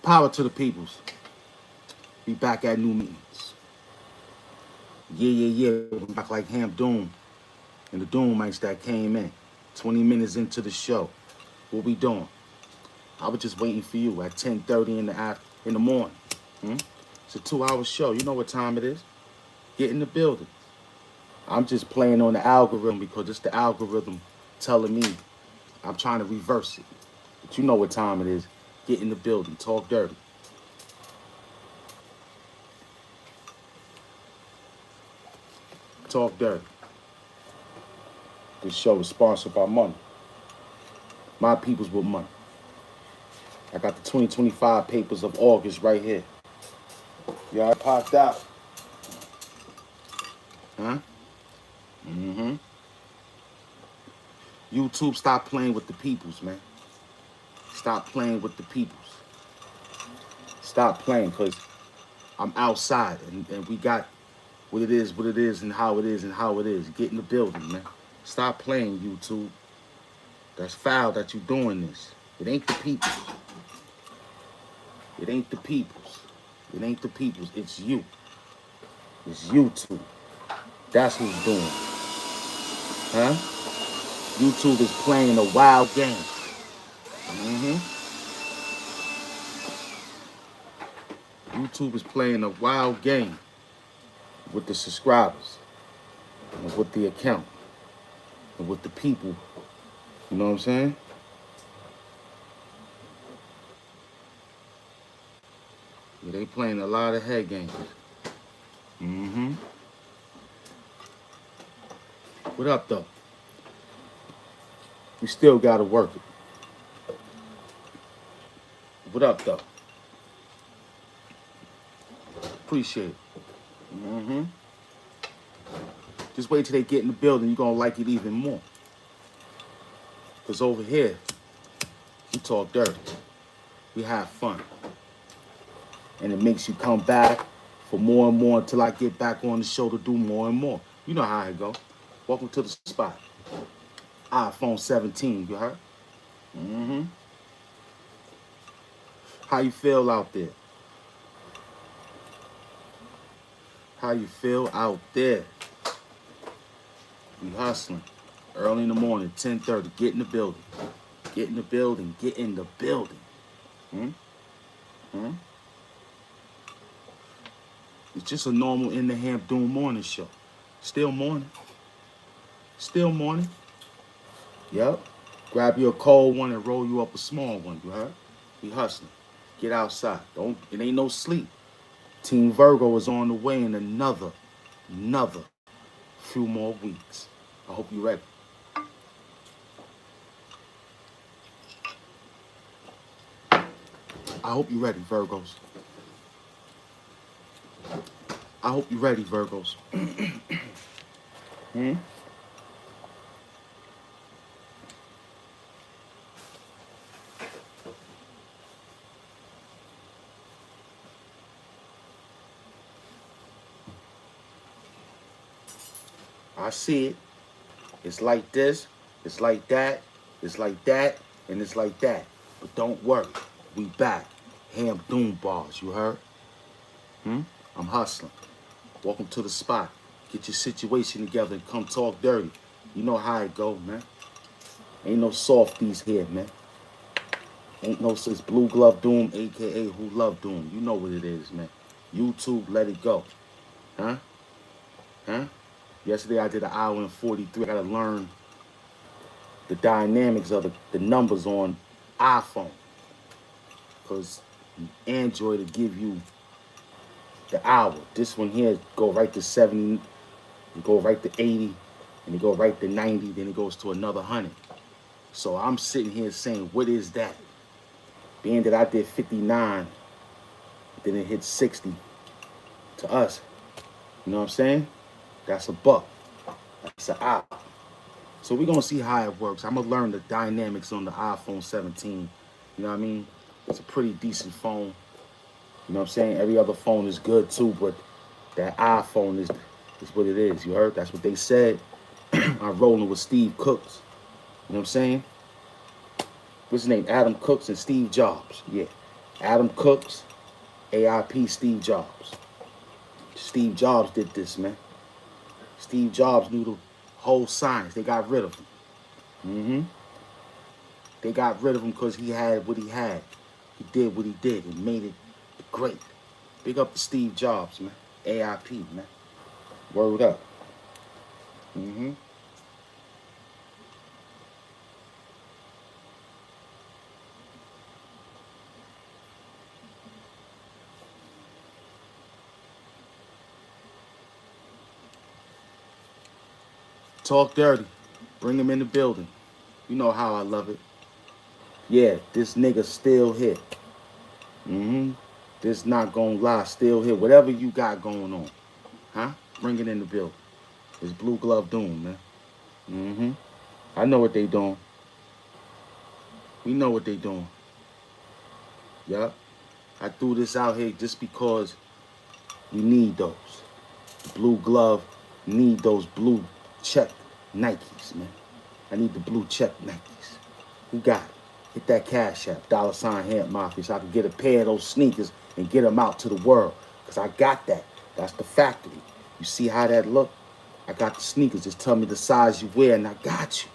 Power to the peoples. We back at new meetings. Yeah. We back like Hamp Doom and the Doom mics that came in. 20 minutes into the show. What we doing? I was just waiting for you at 10:30 in the morning. It's a 2-hour show. You know what time it is. Get in the building. I'm just playing on the algorithm because it's the algorithm telling me I'm trying to reverse it. But you know what time it is. Get in the building. Talk dirty. Talk dirty. This show is sponsored by money. My peoples with money. I got the 2025 papers of August right here. Y'all popped out. Huh? YouTube, stop playing with the peoples, man. Stop playing with the peoples. Stop playing, because I'm outside and we got what it is, and how it is. Get in the building, man. Stop playing, YouTube. That's foul that you doing this. It ain't the peoples. It ain't the peoples. It ain't the peoples. It's you. It's YouTube. That's who's doing. Huh? YouTube is playing a wild game. YouTube is playing a wild game with the subscribers and with the account and with the people. You know what I'm saying? Yeah, they playing a lot of head games. What up, though? We still gotta work it. What up, though? Appreciate it. Just wait till they get in the building. You're gonna like it even more. Because over here, we talk dirty. We have fun. And it makes you come back for more and more until I get back on the show to do more and more. You know how it go. Welcome to the spot. iPhone 17, you heard? How you feel out there? How you feel out there? We hustling. Early in the morning, 10:30. Get in the building. Get in the building. Get in the building. It's just a normal In the Hamp Doom morning show. Still morning. Still morning. Yep. Grab you a cold one and roll you up a small one, you heard? We hustling. Get outside. It ain't no sleep. Team Virgo is on the way in another few more weeks. I hope you're ready. I hope you're ready, Virgos. I hope you're ready, Virgos. I see it. It's like this, it's like that, it's like that, and it's like that. But don't worry, we back. Hamp Doom bars, you heard? I'm hustling. Welcome to the spot. Get your situation together and come talk dirty. You know how it go, man. Ain't no softies here, man. Ain't no, it's Blue Glove Doom, a.k.a. Who Love Doom. You know what it is, man. YouTube, let it go. Huh? Yesterday I did an hour and 43. I gotta learn the dynamics of the numbers on iPhone. Because Android will give you the hour. This one here go right to 70, it go right to 80, and it go right to 90, then it goes to another 100. So I'm sitting here saying, what is that? Being that I did 59, then it hit 60 to us. You know what I'm saying? That's a buck. That's an hour. So we're going to see how it works. I'm going to learn the dynamics on the iPhone 17. You know what I mean? It's a pretty decent phone. You know what I'm saying? Every other phone is good too, but that iPhone is what it is. You heard? That's what they said. I'm rolling with Steve Cooks. You know what I'm saying? What's his name? Adam Cooks and Steve Jobs. Yeah. Adam Cooks, AIP Steve Jobs. Steve Jobs did this, man. Steve Jobs knew the whole science. They got rid of him. They got rid of him because he had what he had. He did what he did and made it great. Big up to Steve Jobs, man. AIP, man. Word up. Talk dirty. Bring him in the building. You know how I love it. Yeah, this nigga still hit. This not gonna lie, still hit. Whatever you got going on. Huh? Bring it in the building. It's Blue Glove Doom, man. I know what they doing. We know what they doing. Yup. I threw this out here just because we need those. Blue Glove need those blue check Nikes, man. I need the blue check Nikes. Who got it? Hit that cash app, $Hamp Mafia, so I can get a pair of those sneakers and get them out to the world. Because I got that. That's the factory. You see how that look? I got the sneakers. Just tell me the size you wear and I got you.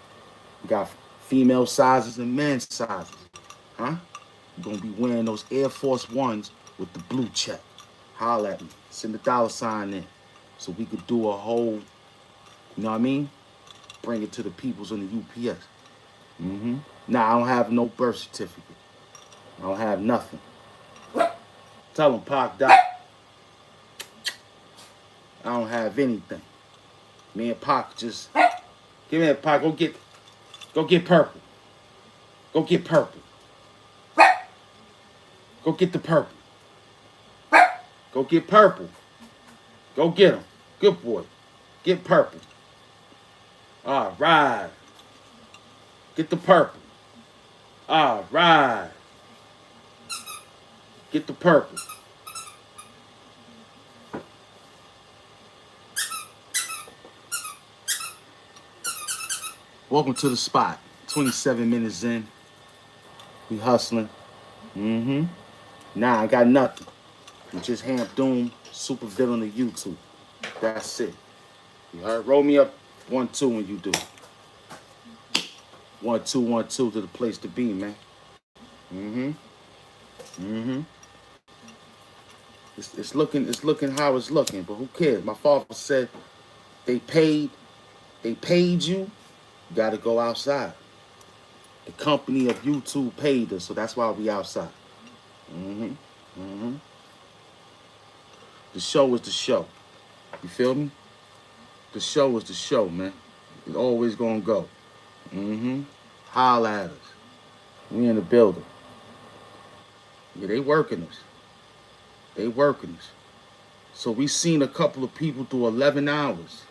We got female sizes and men's sizes. Huh? You're going to be wearing those Air Force Ones with the blue check. Holla at me. Send the $sign in. So we could do a whole, you know what I mean? Bring it to the peoples on the UPS. Nah, I don't have no birth certificate. I don't have nothing. Tell them, Pac, Doc. I don't have anything. Me and Pac just, give me that Pac. Go get purple. Go get purple. Go get the purple. Go get purple. Go get him. Good boy. Get purple. All right. Get the purple. All right. Get the purple. Welcome to the spot. 27 minutes in. We hustling. Nah, I got nothing. I'm just Hamp Doom, super villain of YouTube. That's it. You heard? Roll me up 1-2 when you do. 1-2, 1-2 to the place to be, man. It's looking how it's looking, but who cares? My father said they paid you, you gotta go outside. The company of YouTube paid us, so that's why we outside. The show is the show. You feel me? The show is the show, man. It's always gonna go. Holla at us. We in the building. Yeah, they working us. They working us. So we seen a couple of people do 11 hours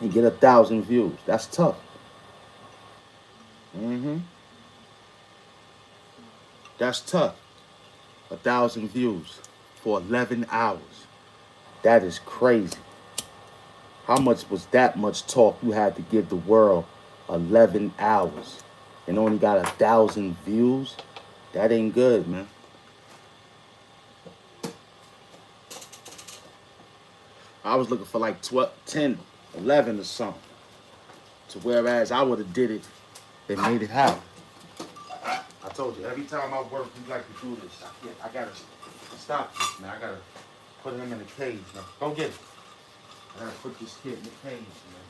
and get 1,000 views. That's tough. That's tough. 1,000 views for 11 hours. That is crazy. How much was that much talk you had to give the world 11 hours and only got 1,000 views? That ain't good, man. I was looking for like 12, 10, 11 or something. To whereas I would have did it and made it happen. I told you, every time I work, we like to do this. I gotta stop this, man. I gotta put him in a cage, man. Go get it. I gotta put this kid in the cage, man.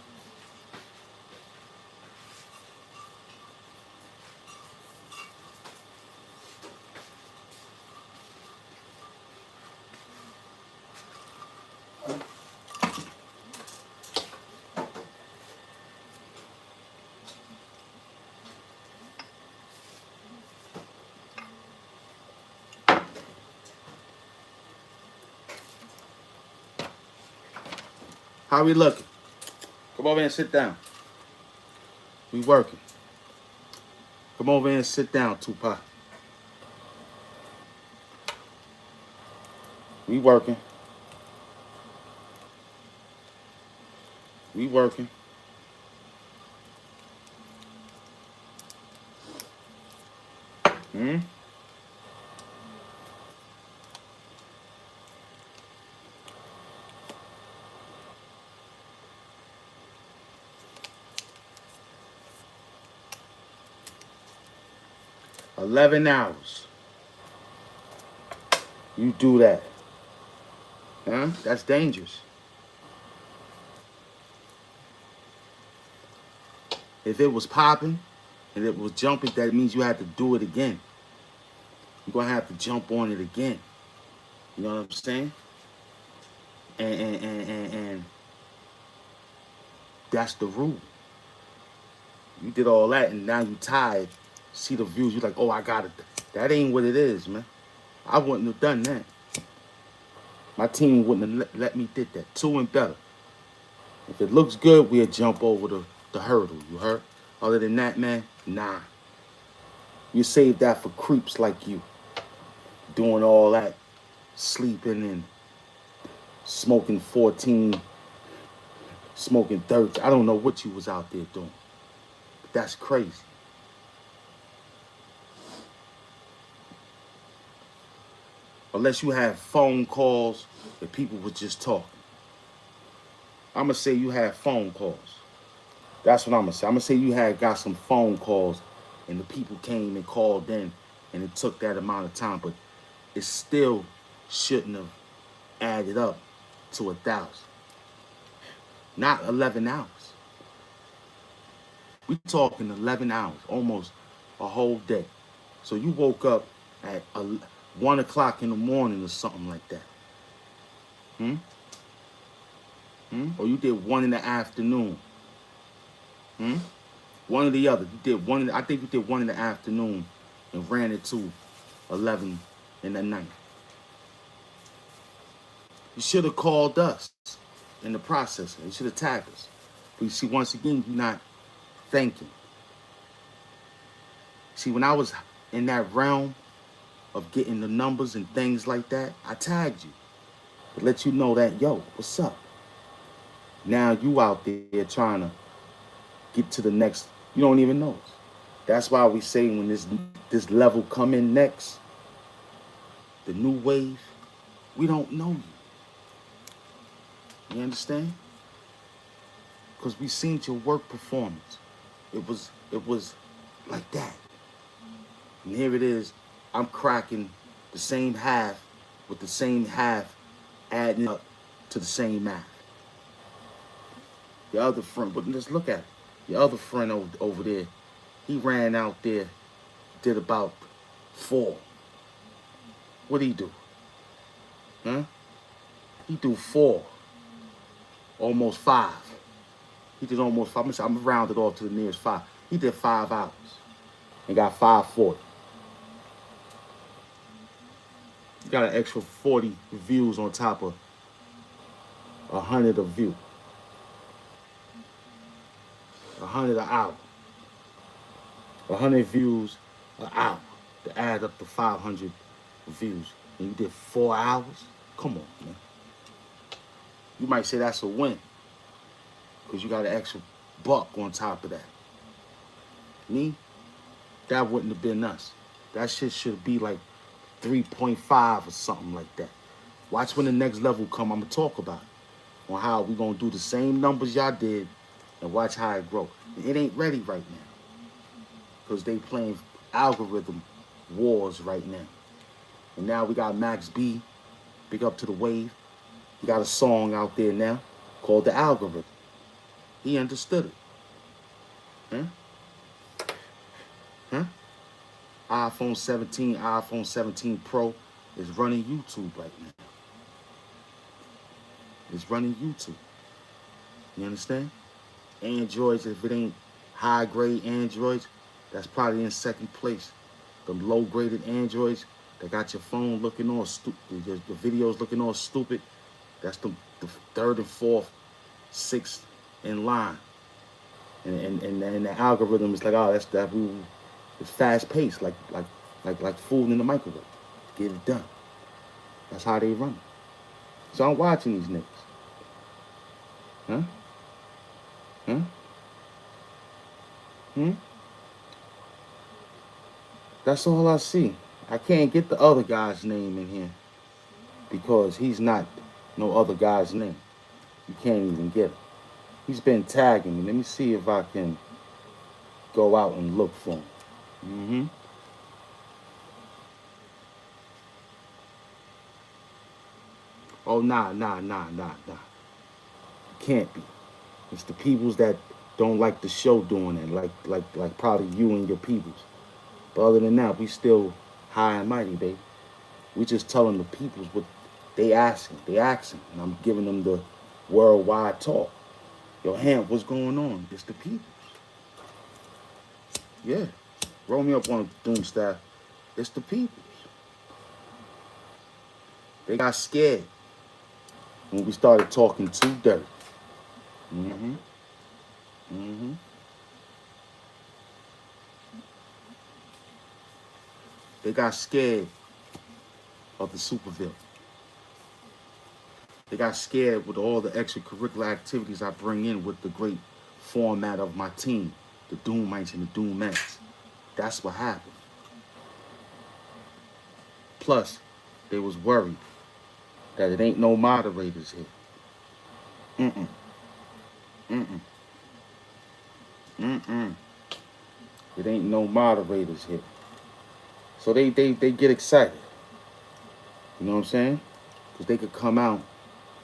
How we looking? Come over here and sit down. We working. Come over here and sit down, Tupac. We working. We working. 11 hours. You do that. Huh? That's dangerous. If it was popping and it was jumping, that means you had to do it again. You're going to have to jump on it again. You know what I'm saying? And that's the rule. You did all that and now you tired. See the views, you're like, oh, I got it. That ain't what it is, man. I wouldn't have done that. My team wouldn't have let me did that. 2 and better. If it looks good, we'll jump over the hurdle, you heard? Other than that, man, nah. You save that for creeps like you. Doing all that, sleeping and smoking 14, smoking 30. I don't know what you was out there doing. But that's crazy. Unless you have phone calls and people were just talking. I'm going to say you had phone calls. That's what I'm going to say. I'm going to say you had got some phone calls and the people came and called in and it took that amount of time. But it still shouldn't have added up to 1,000. Not 11 hours. We talking 11 hours, almost a whole day. So you woke up at 1 o'clock in the morning or something like that. Or you did 1 in the afternoon. One or the other. You did one. I think you did 1 in the afternoon and ran it to 11 in the night. You should have called us in the process. You should have tagged us. But you see, once again, you're not thinking. See, when I was in that realm of getting the numbers and things like that, I tagged you to let you know that, yo, what's up? Now you out there trying to get to the next. You don't even know us. That's why we say when this level come in next, the new wave, we don't know you. You understand? Because we seen your work performance. It was like that. And here it is. I'm cracking the same half with the same half adding up to the same math. The other friend, but let's look at it. The other friend over there, he ran out there, did about 4. What'd he do? Huh? He do 4. Almost 5. He did almost 5. I'm gonna round it off to the nearest 5. He did 5 hours and got 540. You got an extra 40 views on top of 100 a view. 100 an hour. 100 views an hour to add up to 500 views. And you did 4 hours? Come on, man. You might say that's a win because you got an extra buck on top of that. Me, that wouldn't have been us. That shit should be like 3.5 or something like that. Watch when the next level come, I'm going to talk about it. On how we going to do the same numbers y'all did and watch how it grow. It ain't ready right now because they playing algorithm wars right now. And now we got Max B, big up to the wave. He got a song out there now called The Algorithm. He understood it. Huh? iPhone 17, iPhone 17 Pro is running YouTube right now. It's running YouTube. You understand? Androids, if it ain't high-grade Androids, that's probably in second place. The low-graded Androids that got your phone looking all stupid, the videos looking all stupid, that's the 3rd and 4th, 6th in line. And the algorithm is like, oh, it's fast-paced, like food in the microwave. Get it done. That's how they run it. So I'm watching these niggas. That's all I see. I can't get the other guy's name in here because he's not no other guy's name. You can't even get it. He's been tagging me. Let me see if I can go out and look for him. Oh, nah. Can't be. It's the peoples that don't like the show doing it, like probably you and your peoples. But other than that, we still high and mighty, baby. We just telling the peoples what they asking. They asking, and I'm giving them the worldwide talk. Yo, Hamp, what's going on? It's the peoples. Yeah. Roll me up on a doom staff. It's the peoples. They got scared when we started talking too dirty. Mm-hmm. Mm-hmm. They got scared of the supervillain. They got scared with all the extracurricular activities I bring in with the great format of my team, the Doomites and the Doomettes. That's what happened. Plus, they was worried that it ain't no moderators here. Mm-mm. Mm-mm. Mm-mm. It ain't no moderators here. So they get excited. You know what I'm saying? Because they could come out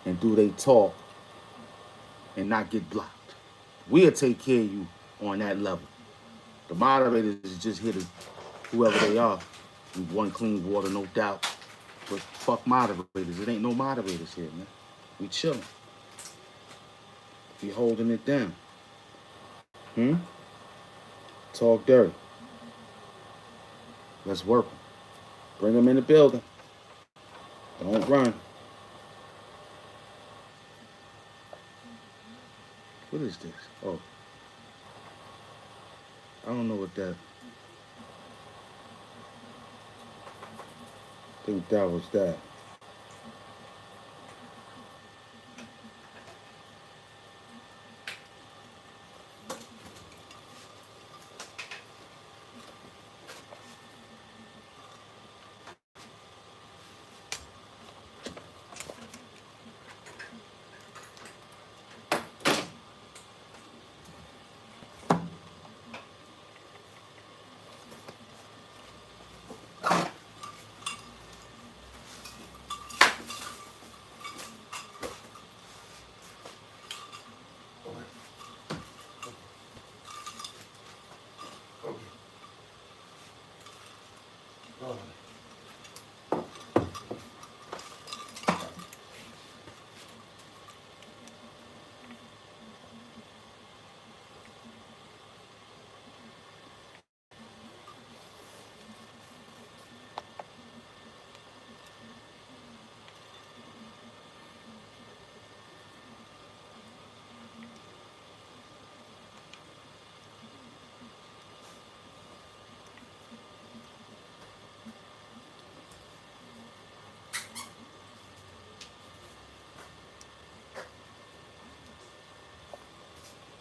and do they talk and not get blocked. We'll take care of you on that level. The moderators is just here to whoever they are. We want clean water, no doubt. But fuck moderators. It ain't no moderators here, man. We chilling. We holding it down. Talk dirty. Let's work them. Bring them in the building. Don't run. What is this? Oh. I don't know what that. I think that was that.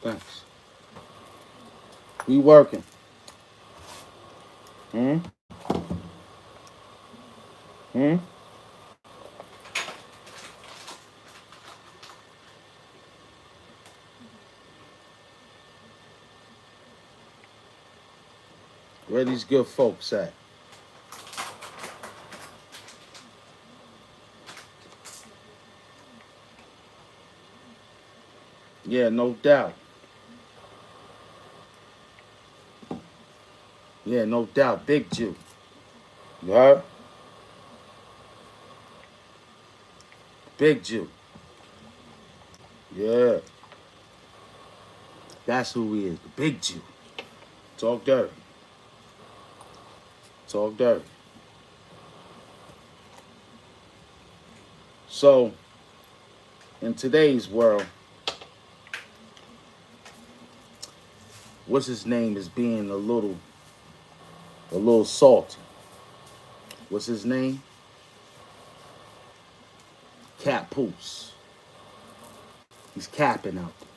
Thanks. We working. Hmm? Hmm? Where these good folks at? Yeah, no doubt. Yeah, no doubt. Big Jew. You heard? Big Jew. Yeah. That's who he is. The big Jew. Talk dirty. Talk dirty. So, in today's world, what's his name is being a little salty. What's his name? Papoose. He's capping out there.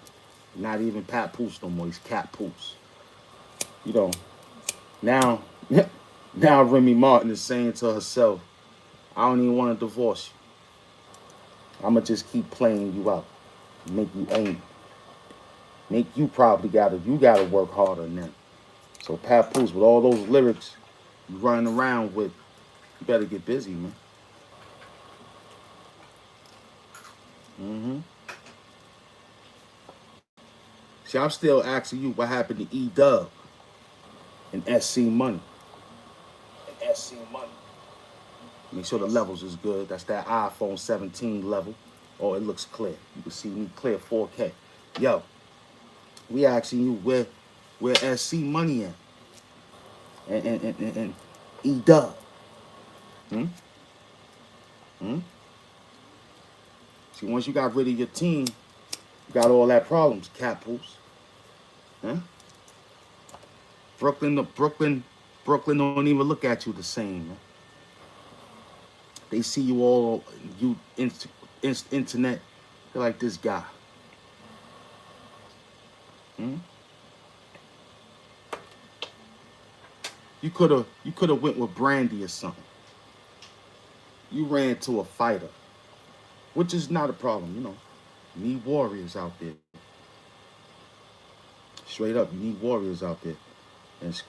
Not even Papoose no more. He's Papoose. You know, now, now Remy Martin is saying to herself, I don't even want to divorce you. I'ma just keep playing you out. Make you angry. Make you probably you gotta work harder than that. So Papoose, with all those lyrics you running around with, you better get busy, man. Mm-hmm. See, I'm still asking you what happened to E-Dub and SC Money. SC Money. Make sure the levels is good. That's that iPhone 17 level. Oh, it looks clear. You can see me clear 4K. Yo, we asking you where SC Money at? And E-Dub. Hmm? Hmm? See, once you got rid of your team, you got all that problems, cat pools. Huh? Brooklyn don't even look at you the same, man. They see you all, you internet. They're like this guy. Hmm? You could have went with Brandy or something. You ran to a fighter, which is not a problem, you know. You need warriors out there. Straight up, you need warriors out there. And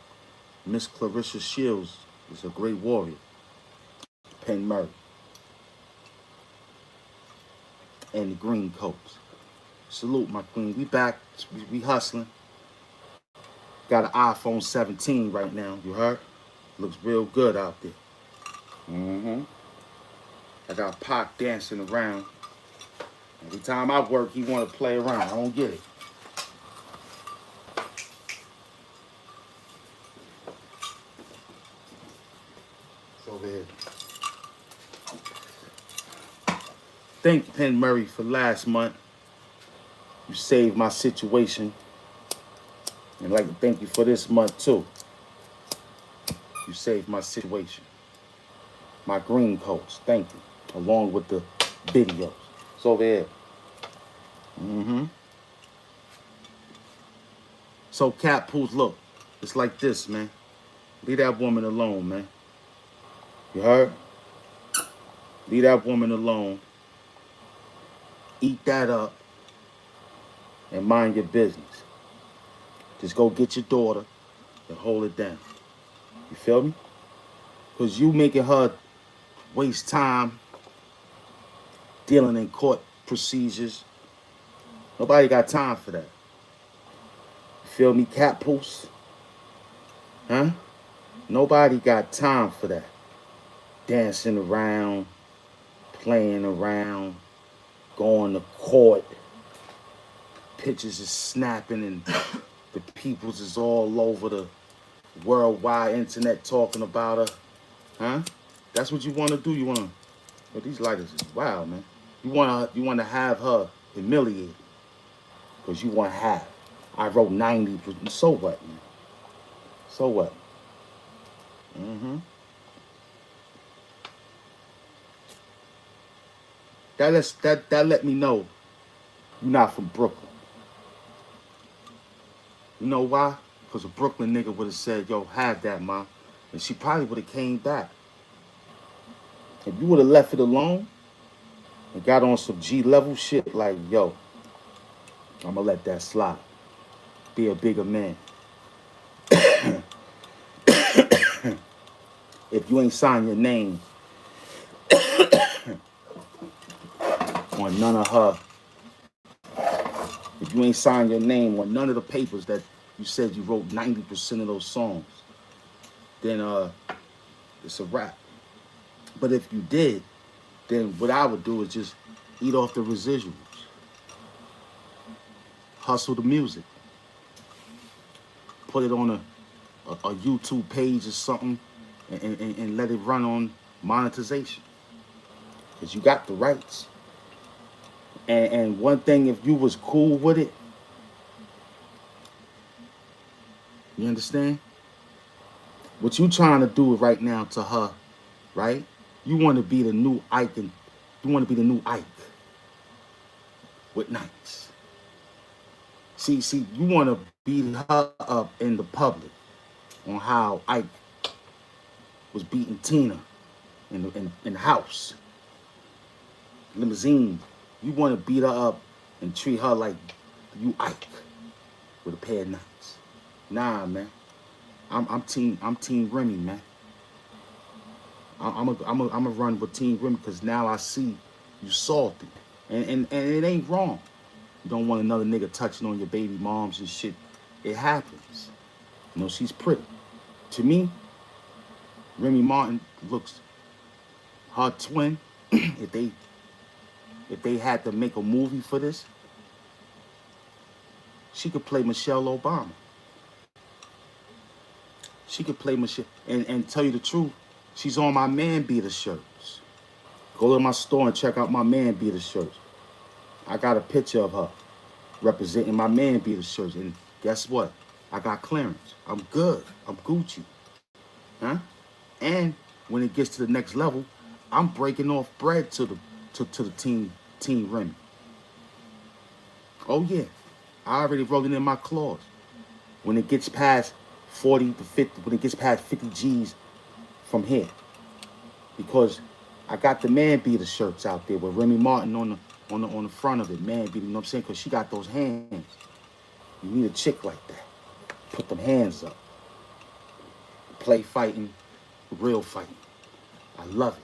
Miss Clarissa Shields is a great warrior. Penn Murray and the Green Coats. Salute, my queen. We back. We hustling. Got an iPhone 17 right now. You heard? Looks real good out there. Mm-hmm. I got Pac dancing around. Every time I work, he want to play around. I don't get it. It's over here. Thank Penn Murray for last month. You saved my situation. And I'd like to thank you for this month too. You saved my situation. My green coats. Thank you. Along with the videos. It's over here. Mm-hmm. So cat pools, look. It's like this, man. Leave that woman alone, man. You heard? Leave that woman alone. Eat that up. And mind your business. Just go get your daughter and hold it down. You feel me? Because you making her waste time dealing in court procedures. Nobody got time for that. You feel me, cat poos? Huh? Nobody got time for that. Dancing around, playing around, going to court. Pictures is snapping and the peoples is all over the worldwide internet talking about her. Huh? That's what you want to do. You want to. But these lighters is wild, man. You want to have her humiliated because you want half. I wrote 90. So what, man? So what? Mm-hmm. That let me know you're not from Brooklyn. You know why? Because a Brooklyn nigga would have said, yo, have that, ma. And she probably would have came back. If you would have left it alone and got on some G-level shit like, yo, I'm going to let that slide. Be a bigger man. If you ain't signed your name on none of her, if you ain't signed your name on none of the papers that you said you wrote 90% of those songs, then it's a wrap. But if you did, then what I would do is just eat off the residuals. Hustle the music. Put it on a YouTube page or something and let it run on monetization. Because you got the rights. And one thing, if you was cool with it, you understand? What you trying to do right now to her, right? You want to be the new Ike and you want to be the new Ike with nights. See, you want to beat her up in the public on how Ike was beating Tina in the house, limousine. You want to beat her up and treat her like you Ike with a pair of nights. Nah, man. I'm team Remy, man. I'm a run with Team Remy because now I see you salty. And it ain't wrong. You don't want another nigga touching on your baby moms and shit. It happens. You know, she's pretty. To me, Remy Martin looks her twin. if they if they had to make a movie for this, she could play Michelle Obama. She could play Michelle. And tell you the truth, she's on my Man Beater shirts. Go to my store and check out my Man Beater shirts. I got a picture of her representing my Man Beater shirts. And guess what? I got clearance. I'm good. I'm Gucci. Huh? And when it gets to the next level, I'm breaking off bread to the team Remy. Oh yeah. I already wrote it in my clause. When it gets past 40 to 50, when it gets past 50 G's from here. Because I got the Man Beater shirts out there with Remy Martin on the front of it, Man Beater, you know what I'm saying? Because she got those hands. You need a chick like that. Put them hands up. Play fighting, real fighting. I love it.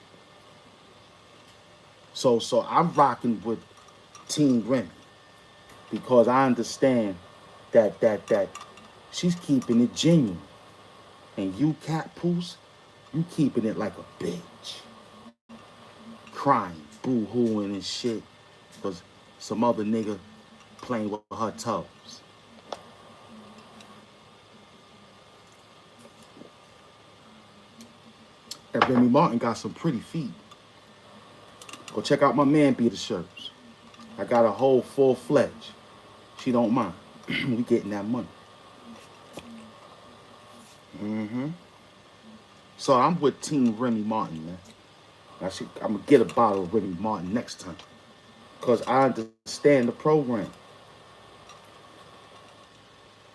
So I'm rocking with Team Remy because I understand that she's keeping it genuine. And you, Cat Poos, you keeping it like a bitch. Crying, boo-hooing and shit. Because some other nigga playing with her toes. And Remy Martin got some pretty feet. Go check out my Man Beater shirts. I got a whole full-fledged. She don't mind. We getting that money. So I'm with Team Remy Martin, man. I'm going to get a bottle of Remy Martin next time. Because I understand the program.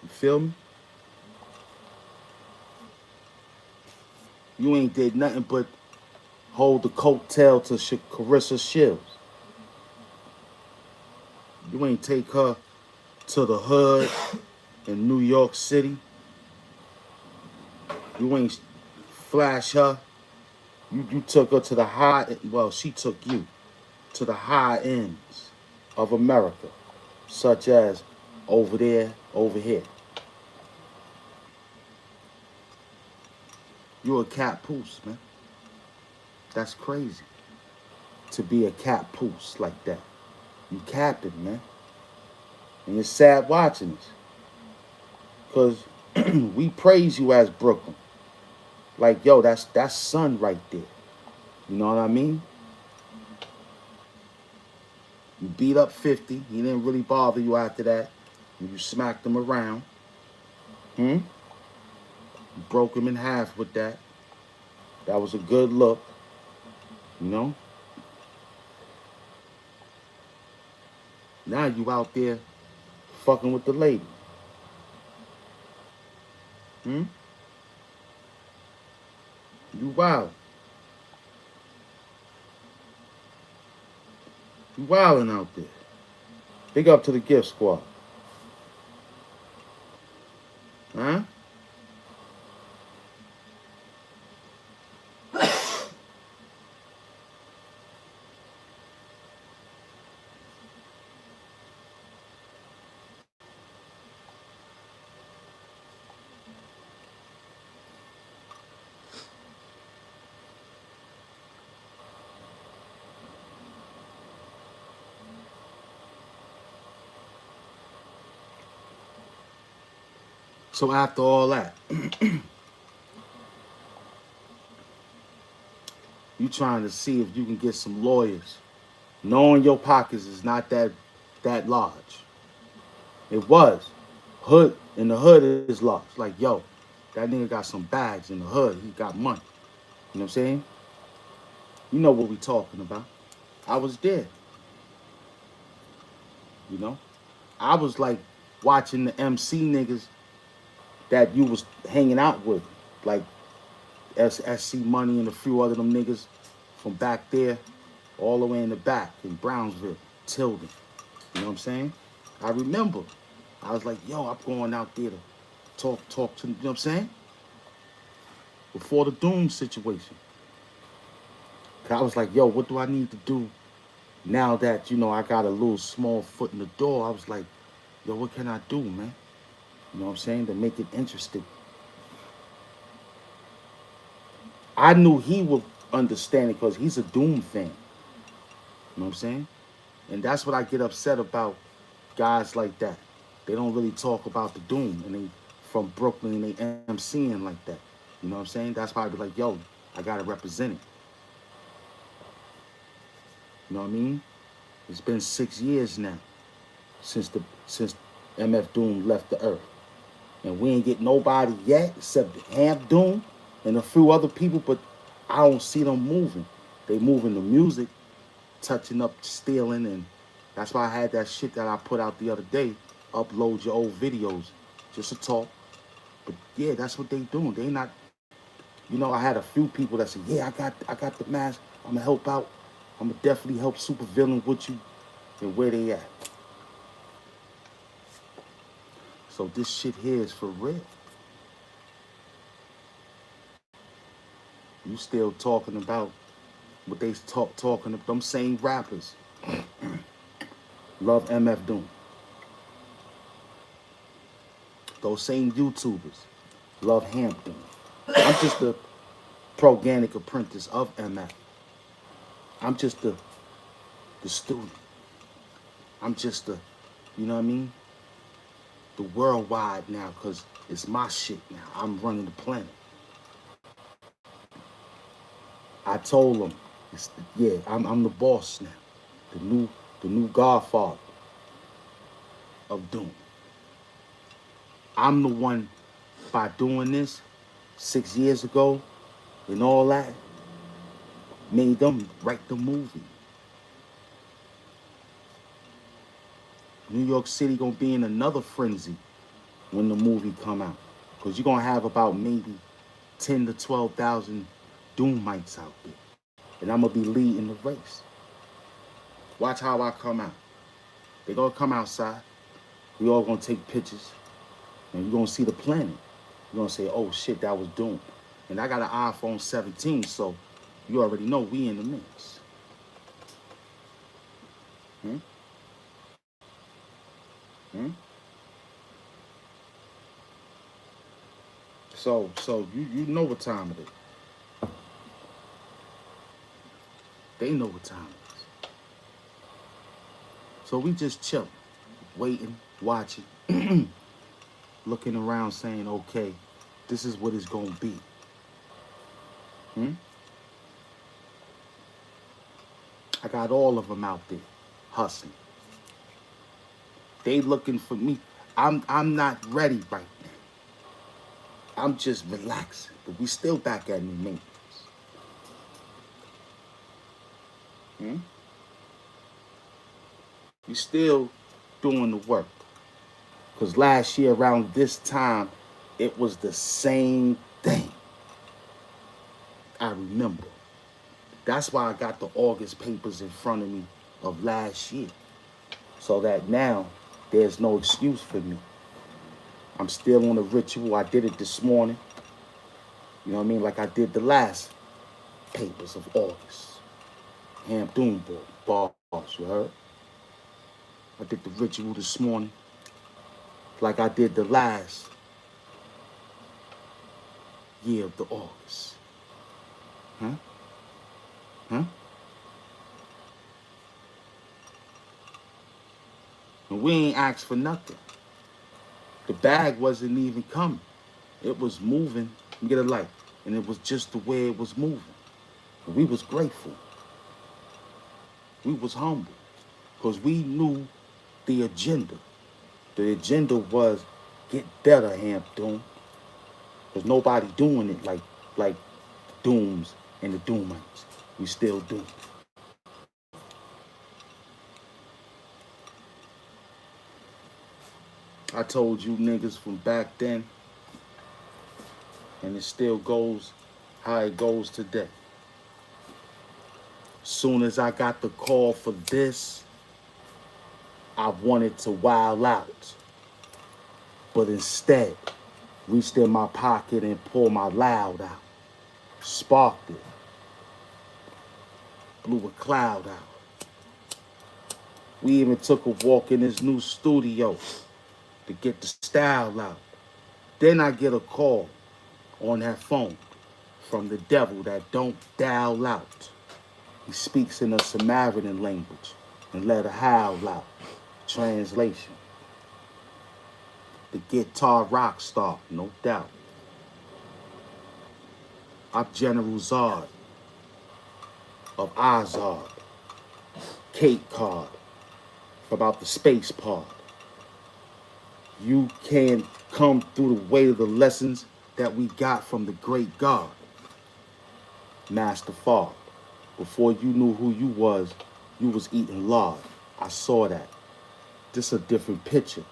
You feel me? You ain't did nothing but hold the coattail to Carissa Shields. You ain't take her to the hood in New York City. You ain't flash her. You took her to the she took you to the high ends of America, such as over there, over here. You a Cat Poos, man. That's crazy. To be a Cat Poos like that. You capping, man. And it's sad watching this. Because we praise you as Brooklyn. Like, yo, that's son right there. You know what I mean? You beat up 50. He didn't really bother you after that. And you smacked him around. You broke him in half with that. That was a good look. You know? Now you out there fucking with the lady. You wild. You wilding out there. Big up to the gift squad. Huh? So after all that, you trying to see if you can get some lawyers, knowing your pockets is not that large. It was. Hood in the hood is large. Like, yo, that nigga got some bags in the hood. He got money. You know what I'm saying? You know what we talking about. I was there. You know? I was like watching the MC niggas that you was hanging out with. Like SC Money and a few other them niggas from back there, all the way in the back in Brownsville, Tilden. You know what I'm saying? I remember. I was like, yo, I'm going out there to talk to, you know what I'm saying? Before the Doom situation. I was like, yo, what do I need to do, now that, I got a little small foot in the door, I was like, yo, what can I do, man? You know what I'm saying? To make it interesting. I knew he would understand it because he's a Doom fan. You know what I'm saying? And that's what I get upset about guys like that. They don't really talk about the Doom, and they from Brooklyn and they MCing like that. You know what I'm saying? That's why I be like, yo, I gotta represent it. You know what I mean? It's been 6 years now since MF Doom left the earth. And we ain't get nobody yet except Hamp Doom and a few other people, but I don't see them moving. They moving the music, touching up, stealing, and that's why I had that shit that I put out the other day. Upload your old videos, just to talk. But yeah, that's what they doing. They not, I had a few people that said, yeah, I got the mask. I'm gonna help out. I'm gonna definitely help supervillain with you, and where they at. So this shit here is for real. You still talking about what they talking about? Them same rappers love MF Doom. Those same YouTubers love Hamp Doom. I'm just a proganic apprentice of MF. I'm just the student. I'm just you know what I mean? The worldwide now, because it's my shit now. I'm running the planet. I told them, yeah, I'm the boss now. The new godfather of Doom. I'm the one, by doing this 6 years ago and all that, made them write the movie. New York City gonna be in another frenzy when the movie come out. Because you're gonna have about maybe 10 to 12,000 Doomites out there. And I'm gonna be leading the race. Watch how I come out. They gonna come outside. We all gonna take pictures. And you're gonna see the planet. You're gonna say, oh shit, that was Doom. And I got an iPhone 17, so you already know we in the mix. Hmm? Hmm? So you know what time it is. They know what time it is. So we just chilling, waiting, watching, looking around saying, okay, this is what it's gonna be. Hmm? I got all of them out there hustling. They looking for me. I'm not ready right now. I'm just relaxing. But we still back at new maintenance. Hmm? We still doing the work. Because last year around this time, it was the same thing. I remember. That's why I got the August papers in front of me of last year. So that now there's no excuse for me. I'm still on the ritual. I did it this morning. You know what I mean? Like I did the last papers of August. Hamp Doom Bars, you heard? I did the ritual this morning. Like I did the last year of the August. Huh? Huh? And we ain't asked for nothing. The bag wasn't even coming. It was moving. Get a light. And it was just the way it was moving. And we was grateful. We was humble. Because we knew the agenda. The agenda was get better, Hamp Doom. Because nobody doing it like Dooms and the Doomites. We still do. I told you niggas from back then, and it still goes how it goes today. Soon as I got the call for this, I wanted to wild out. But instead, reached in my pocket and pulled my loud out. Sparked it. Blew a cloud out. We even took a walk in his new studio to get the style out. Then I get a call on that phone from the devil that don't dial out. He speaks in a Samaritan language and let a howl out. Translation: the guitar rock star, no doubt. I'm General Zard of Azard, Cape Cod, about the space pod. You can come through the weight of the lessons that we got from the great God, Master Far. Before you knew who you was eating lard. I saw that. This a different picture.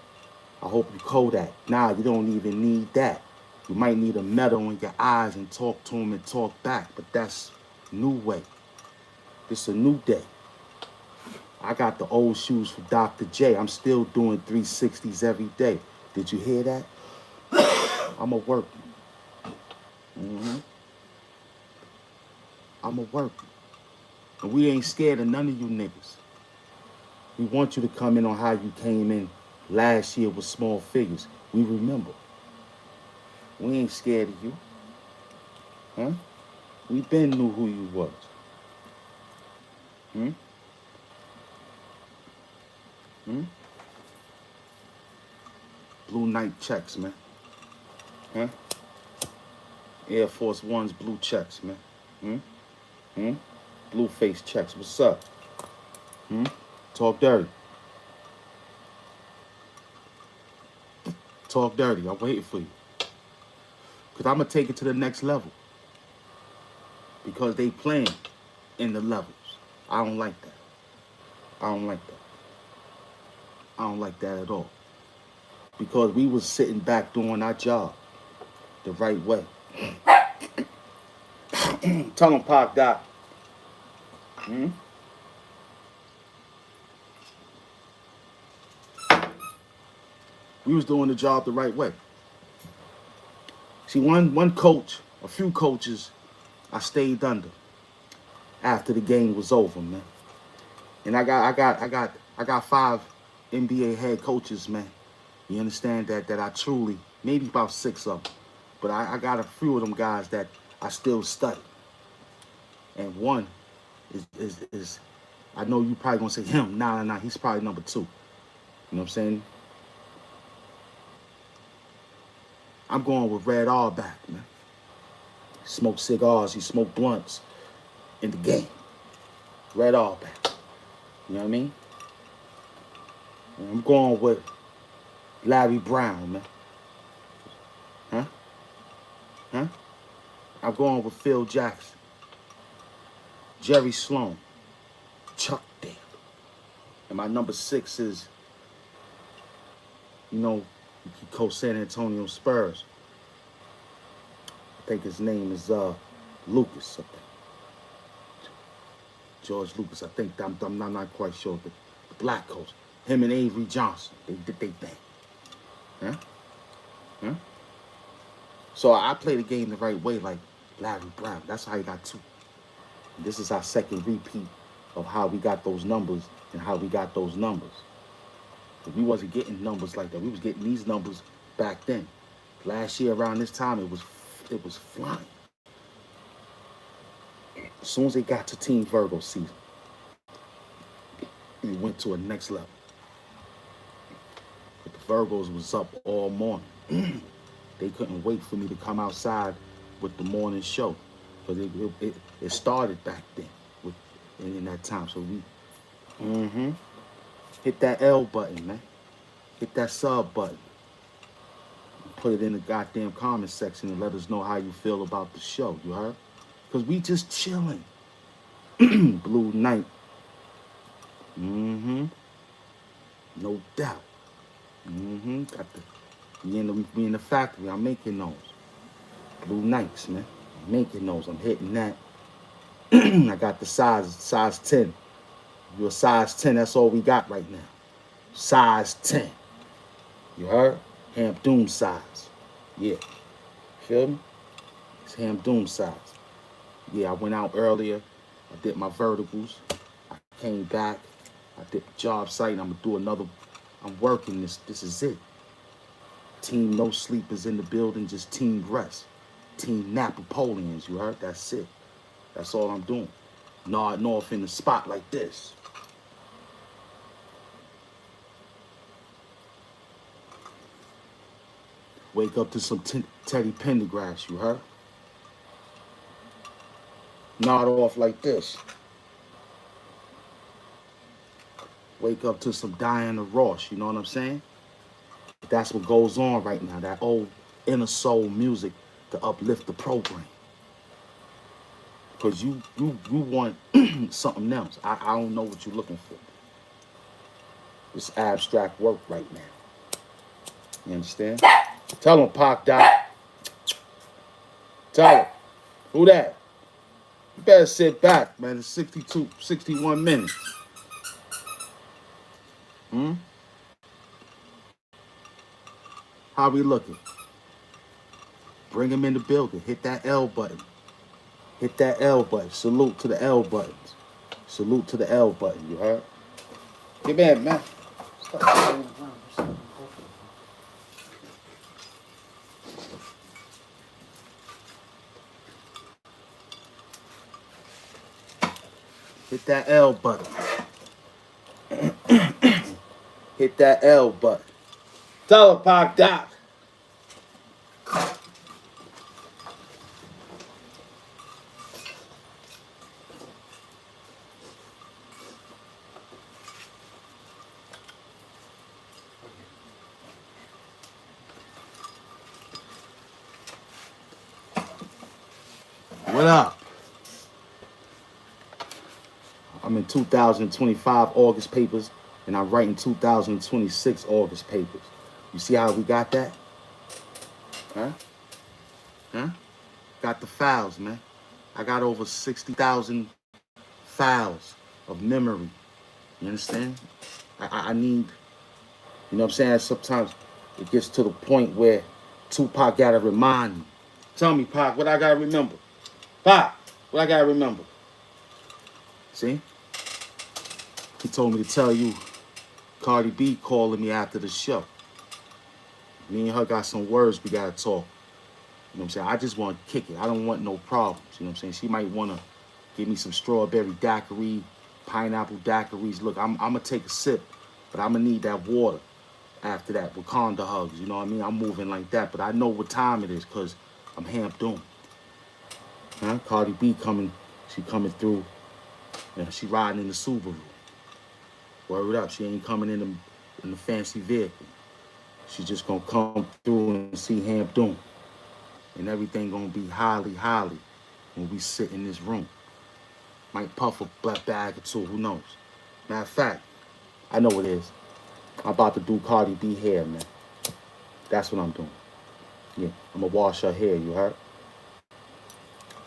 I hope you Kodak. Nah, you don't even need that. You might need a metal in your eyes and talk to him and talk back, but that's new way. This a new day. I got the old shoes for Dr. J. I'm still doing 360s every day. Did you hear that? I'm a worker. I'm a worker. And we ain't scared of none of you niggas. We want you to come in on how you came in last year with small figures. We remember. We ain't scared of you. Huh? We been knew who you was. Hmm? Hmm? Blue Night checks, man. Huh? Air Force One's blue checks, man. Hmm? Hmm? Blue face checks. What's up? Hmm? Talk dirty. Talk dirty. I'm waiting for you. Because I'm going to take it to the next level. Because they playing in the levels. I don't like that. I don't like that. I don't like that at all. Because we was sitting back doing our job the right way. Tell them Pac died. Hmm? We was doing the job the right way. See, one coach, a few coaches, I stayed under after the game was over, man. And I got 5 NBA head coaches, man. You understand that I truly, maybe about 6 of them, but I got a few of them guys that I still study. And one is I know you probably gonna say him. Nah. He's probably number 2. You know what I'm saying? I'm going with Red Auerbach, man. He smoked cigars, he smoked blunts in the game. Red Auerbach. You know what I mean? And I'm going with Larry Brown, man. Huh? Huh? I'm going with Phil Jackson, Jerry Sloan, Chuck Daly. And my number 6 is, you know, he coached San Antonio Spurs. I think his name is Lucas. I think. George Lucas. I think I'm not quite sure, but the black coach. Him and Avery Johnson. They did their thing. Huh? Huh? So I play the game the right way, like Larry Brown. That's how he got 2. This is our second repeat of how we got those numbers and how we got those numbers. But we wasn't getting numbers like that. We was getting these numbers back then. Last year around this time, it was flying. As soon as they got to Team Virgo season, it went to a next level. But the Virgos was up all morning. They couldn't wait for me to come outside with the morning show. Because it started back then in that time. So we hit that L button, man. Hit that sub button. Put it in the goddamn comment section and let us know how you feel about the show. You heard? Because we just chilling. Blue Night. No doubt. Got the we in the factory. I'm making those. Blue Nights, man. I'm making those. I'm hitting that. I got the size 10. You're a size 10, that's all we got right now. Size 10. You heard? Hamp Doom size. Yeah. Feel me? It's Hamp Doom size. Yeah, I went out earlier. I did my verticals. I came back. I did job site and I'm gonna do another. I'm working this. This is it. Team No Sleepers in the building, just team rest. Team Napoleons, you heard? That's it. That's all I'm doing. Nodding off in the spot like this. Wake up to some Teddy Pendergrass, you heard? Nod off like this. Wake up to some Diana Ross, you know what I'm saying? That's what goes on right now, that old inner soul music to uplift the program. Because you want something else. I don't know what you're looking for. It's abstract work right now. You understand? Tell him, Pac Doc. Tell him. Who that? You better sit back, man. It's 61 minutes. How we looking? Bring him in the building. Hit that L button. Hit that L button. Salute to the L buttons. Salute to the L button, you heard? Get back, man. Stop playing around. Hit that L button. Hit that L button. Tell her, Pac Doc. What up? I'm in 2025 August papers, and I'm writing 2026 August papers. You see how we got that? Huh? Huh? Got the files, man. I got over 60,000 files of memory. You understand? I need, you know what I'm saying? Sometimes it gets to the point where Tupac gotta remind me. Tell me, Pac, what I gotta remember? Pac, what I gotta remember? See? He told me to tell you Cardi B calling me after the show. Me and her got some words we gotta talk. You know what I'm saying? I just want to kick it. I don't want no problems. You know what I'm saying? She might want to give me some strawberry daiquiri, pineapple daiquiris. Look, I'm going to take a sip, but I'm going to need that water after that. Wakanda hugs, you know what I mean? I'm moving like that, but I know what time it is because I'm Hamp doing. Huh? Cardi B coming, she coming through. Yeah, she riding in the Subaru. Word up, she ain't coming in the fancy vehicle. She just going to come through and see Hamp doing. And everything gonna be highly when we sit in this room. Might puff a black bag or two, who knows? Matter of fact, I know what it is. I'm about to do Cardi B hair, man. That's what I'm doing. Yeah, I'm gonna wash her hair, you heard?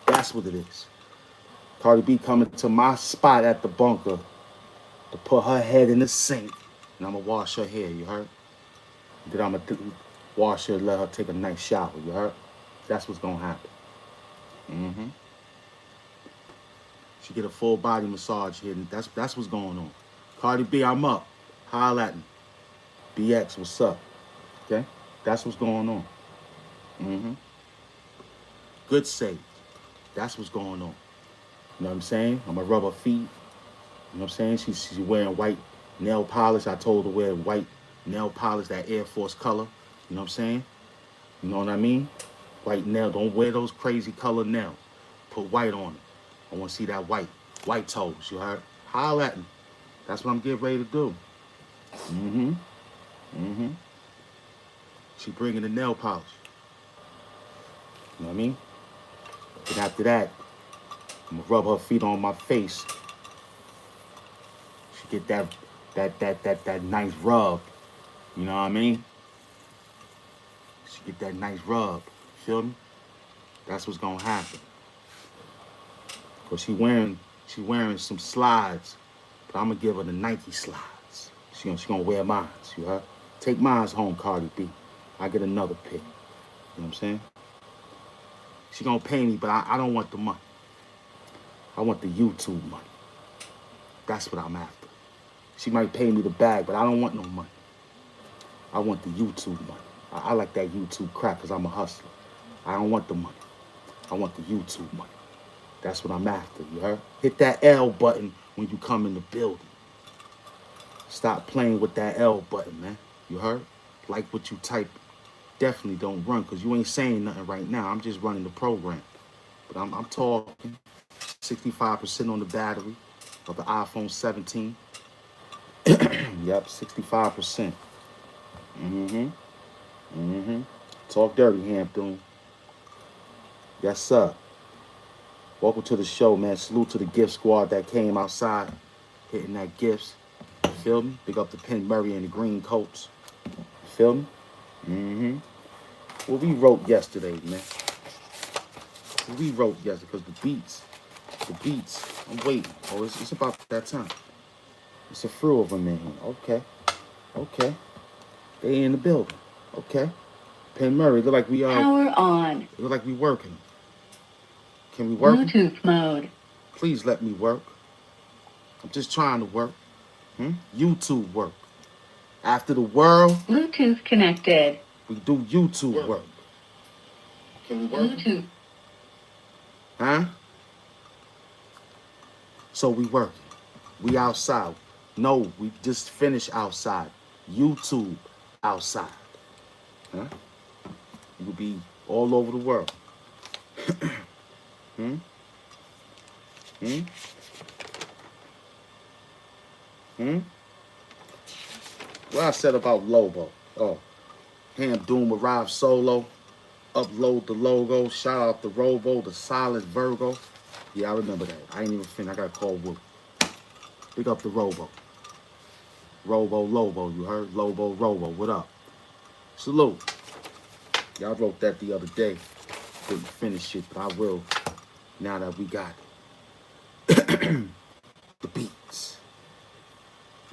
That's what it is. Cardi B coming to my spot at the bunker to put her head in the sink, and I'm gonna wash her hair, you heard? Then I'm gonna wash her and let her take a nice shower, you heard? That's what's gonna happen. She get a full body massage here. And that's what's going on. Cardi B, I'm up. Holla at me. BX, what's up? Okay? That's what's going on. Good save. That's what's going on. You know what I'm saying? I'm gonna rub her feet. You know what I'm saying? She's wearing white nail polish. I told her to wear white nail polish, that Air Force color. You know what I'm saying? You know what I mean? White nail. Don't wear those crazy color nails. Put white on it. I want to see that white. White toes, you heard? Holla at me. That's what I'm getting ready to do. She bringing the nail polish. You know what I mean? And after that, I'm going to rub her feet on my face. She get that nice rub. You know what I mean? She get that nice rub. Feel me? That's what's gonna happen. Cause she wearing some slides, but I'm gonna give her the Nike slides. She gonna wear mine. You heard? Take mine home, Cardi B. I get another pick. You know what I'm saying? She gonna pay me, but I don't want the money. I want the YouTube money. That's what I'm after. She might pay me the bag, but I don't want no money. I want the YouTube money. I like that YouTube crap because I'm a hustler. I don't want the money. I want the YouTube money. That's what I'm after, you heard? Hit that L button when you come in the building. Stop playing with that L button, man. You heard? Like what you type. Definitely don't run because you ain't saying nothing right now. I'm just running the program. But I'm talking 65% on the battery of the iPhone 17. Yep, 65%. Talk dirty, Hampton. Yes, sir. Welcome to the show, man. Salute to the gift squad that came outside, hitting that gifts. You feel me? Big up to Penn Murray and the green coats. You feel me? What we wrote yesterday, man. What we wrote yesterday, because the beats, I'm waiting. Oh, it's about that time. It's a few of them in here. Okay. They in the building. Okay. Penn Murray, look like we are. Power on. Look like we working. Can we work? Bluetooth mode. Please let me work. I'm just trying to work. YouTube work. After the world, Bluetooth connected. we do YouTube work. Can we work? Bluetooth. Huh? So we working. We outside. No, we just finished outside. YouTube outside. Huh? We'll be all over the world. What I said about Lobo. Oh, Hamp Doom arrived solo. Upload the logo. Shout out to Robo, the solid Virgo. Yeah, I remember that. I ain't even finished. I got to call Wood. Big up the Robo. Robo Lobo, you heard? Lobo Robo, what up? Salute. Y'all wrote that the other day. Didn't finish it, but I will now that we got it. The beats.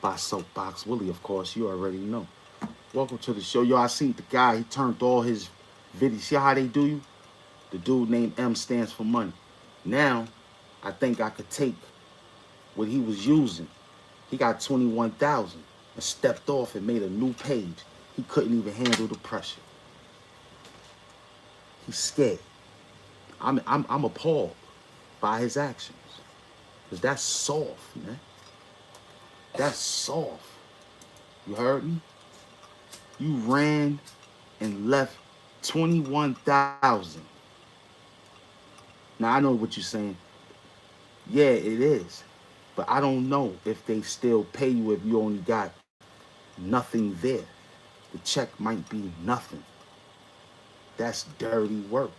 By Soapbox Willie, of course. You already know. Welcome to the show. Yo, I seen the guy. He turned all his videos. See how they do you? The dude named M stands for money. Now, I think I could take what he was using. He got 21,000 and stepped off and made a new page. He couldn't even handle the pressure. He's scared. I'm appalled by his actions. Because that's soft, man. That's soft. You heard me? You ran and left 21,000. Now, I know what you're saying. Yeah, it is. But I don't know if they still pay you if you only got nothing there. The check might be nothing. That's dirty work.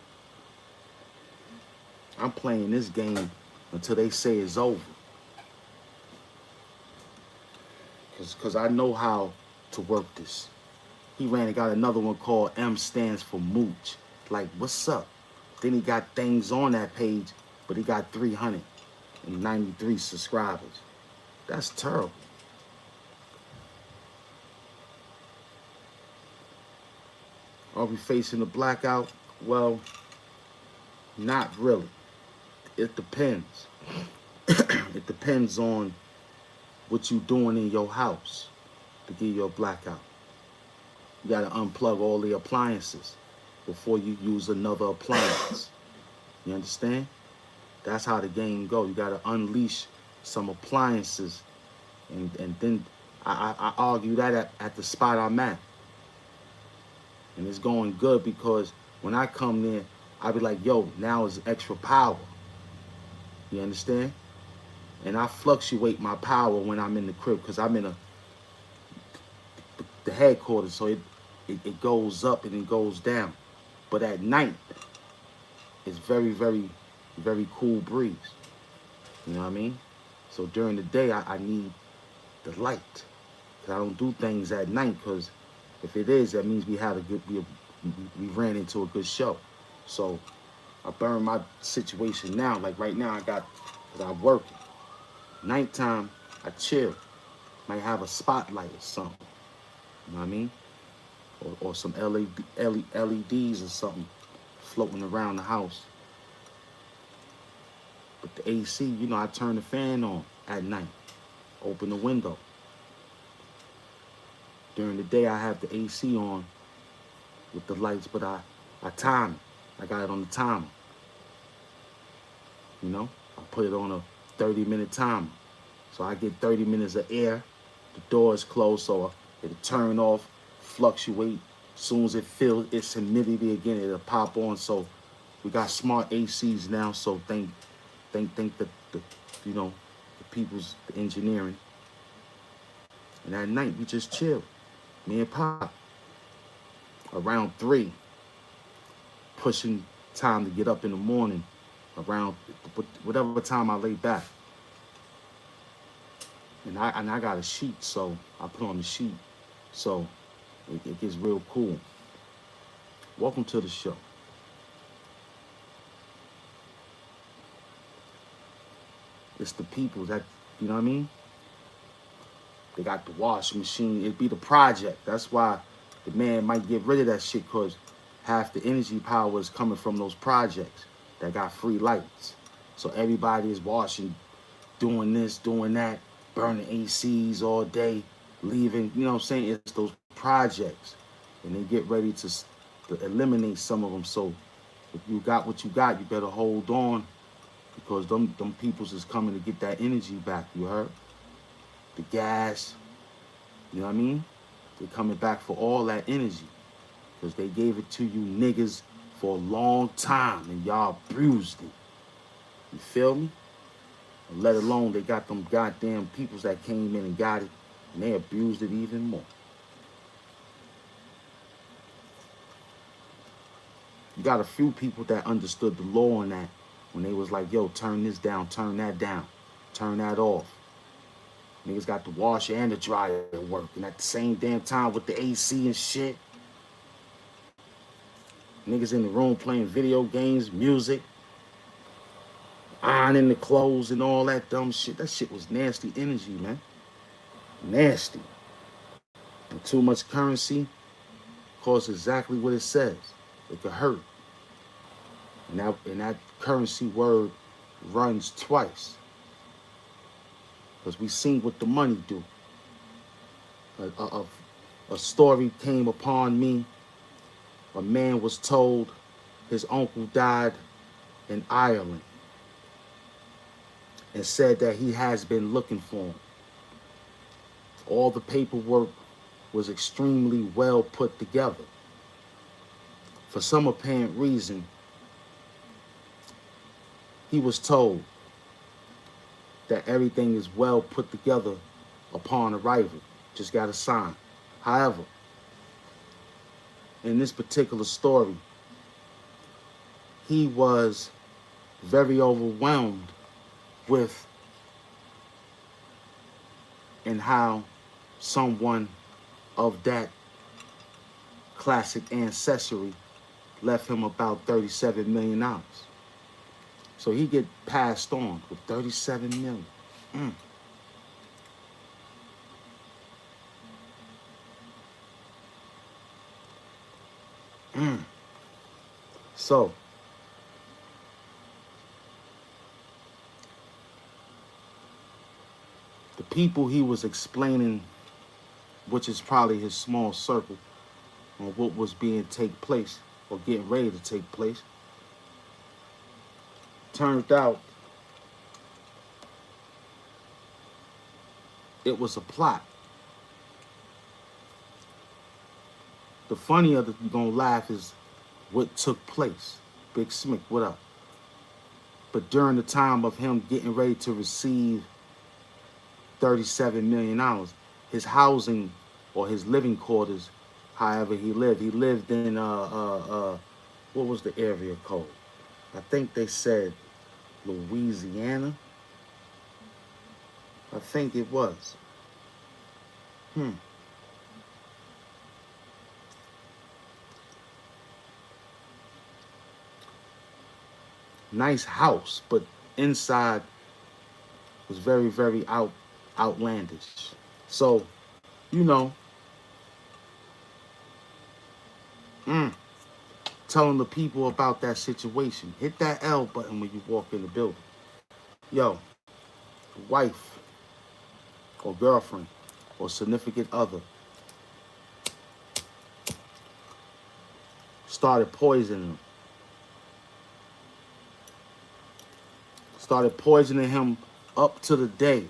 I'm playing this game until they say it's over. Because I know how to work this. He ran and got another one called M stands for Mooch. Like, what's up? Then he got things on that page, but he got 393 subscribers. That's terrible. Are we facing a blackout? Well, not really. It depends. It depends on what you doing in your house to give you a blackout. You got to unplug all the appliances before you use another appliance. You understand? That's how the game go. You got to unleash some appliances. And then I argue that at the spot I'm at. And it's going good because when I come there, I be like, yo, now it's extra power. You understand? And I fluctuate my power when I'm in the crib because I'm in the headquarters. So it goes up and it goes down. But at night, it's very, very, very cool breeze. You know what I mean? So during the day, I need the light. Because I don't do things at night because if it is, that means we ran into a good show. So I burn my situation now. Like right now, because I'm working. Nighttime, I chill. Might have a spotlight or something. You know what I mean? Or some LEDs or something floating around the house. But the AC, I turn the fan on at night. Open the window. During the day, I have the AC on with the lights, but I time it. I got it on the timer. You know, I put it on a 30-minute timer. So I get 30 minutes of air. The door is closed, so it'll turn off, fluctuate. As soon as it feels its humidity again, it'll pop on. So we got smart ACs now. So thank the you know, the people's the engineering. And at night we just chill, me and Pop. Around 3, pushing time to get up in the morning. Around whatever time I lay back. And I got a sheet, so I put on the sheet. So it gets real cool. Welcome to the show. It's the people that, you know what I mean? They got the washing machine. It'd be the project. That's why the man might get rid of that shit, because half the energy power is coming from those projects that got free lights. So everybody is washing, doing this, doing that, burning ACs all day, leaving, you know what I'm saying? It's those projects. And they get ready to eliminate some of them. So if you got what you got, you better hold on, because them peoples is coming to get that energy back, you heard? The gas, you know what I mean? They're coming back for all that energy, because they gave it to you niggas for a long time and y'all bruised it. You feel me? And let alone they got them goddamn peoples that came in and got it, and they abused it even more. You got a few people that understood the law on that when they was like, yo, turn this down, turn that down, turn that off. Niggas got the washer and the dryer working at the same damn time with the AC and shit. Niggas in the room playing video games, music, ironing the clothes and all that dumb shit. That shit was nasty energy, man. Nasty. And too much currency causes exactly what it says. It could hurt. And that currency word runs twice. Because we seen what the money do. A story came upon me. A man was told his uncle died in Ireland and said that he has been looking for him. All the paperwork was extremely well put together. For some apparent reason, he was told that everything is well put together upon arrival. Just got to sign. However, in this particular story, he was very overwhelmed with and how someone of that classic ancestry left him about $37 million. So he get passed on with $37 million. So the people he was explaining, which is probably his small circle, on what was being take place or getting ready to take place, turned out it was a plot. The funnier that you're gonna laugh is what took place. Big Smick, what up? But during the time of him getting ready to receive $37 million, his housing or his living quarters, however he lived in what was the area code? I think they said Louisiana. I think it was. Nice house, but inside was very, very outlandish. So, you know, telling the people about that situation. Hit that L button when you walk in the building. Yo, wife or girlfriend or significant other started poisoning him. Started poisoning him up to the day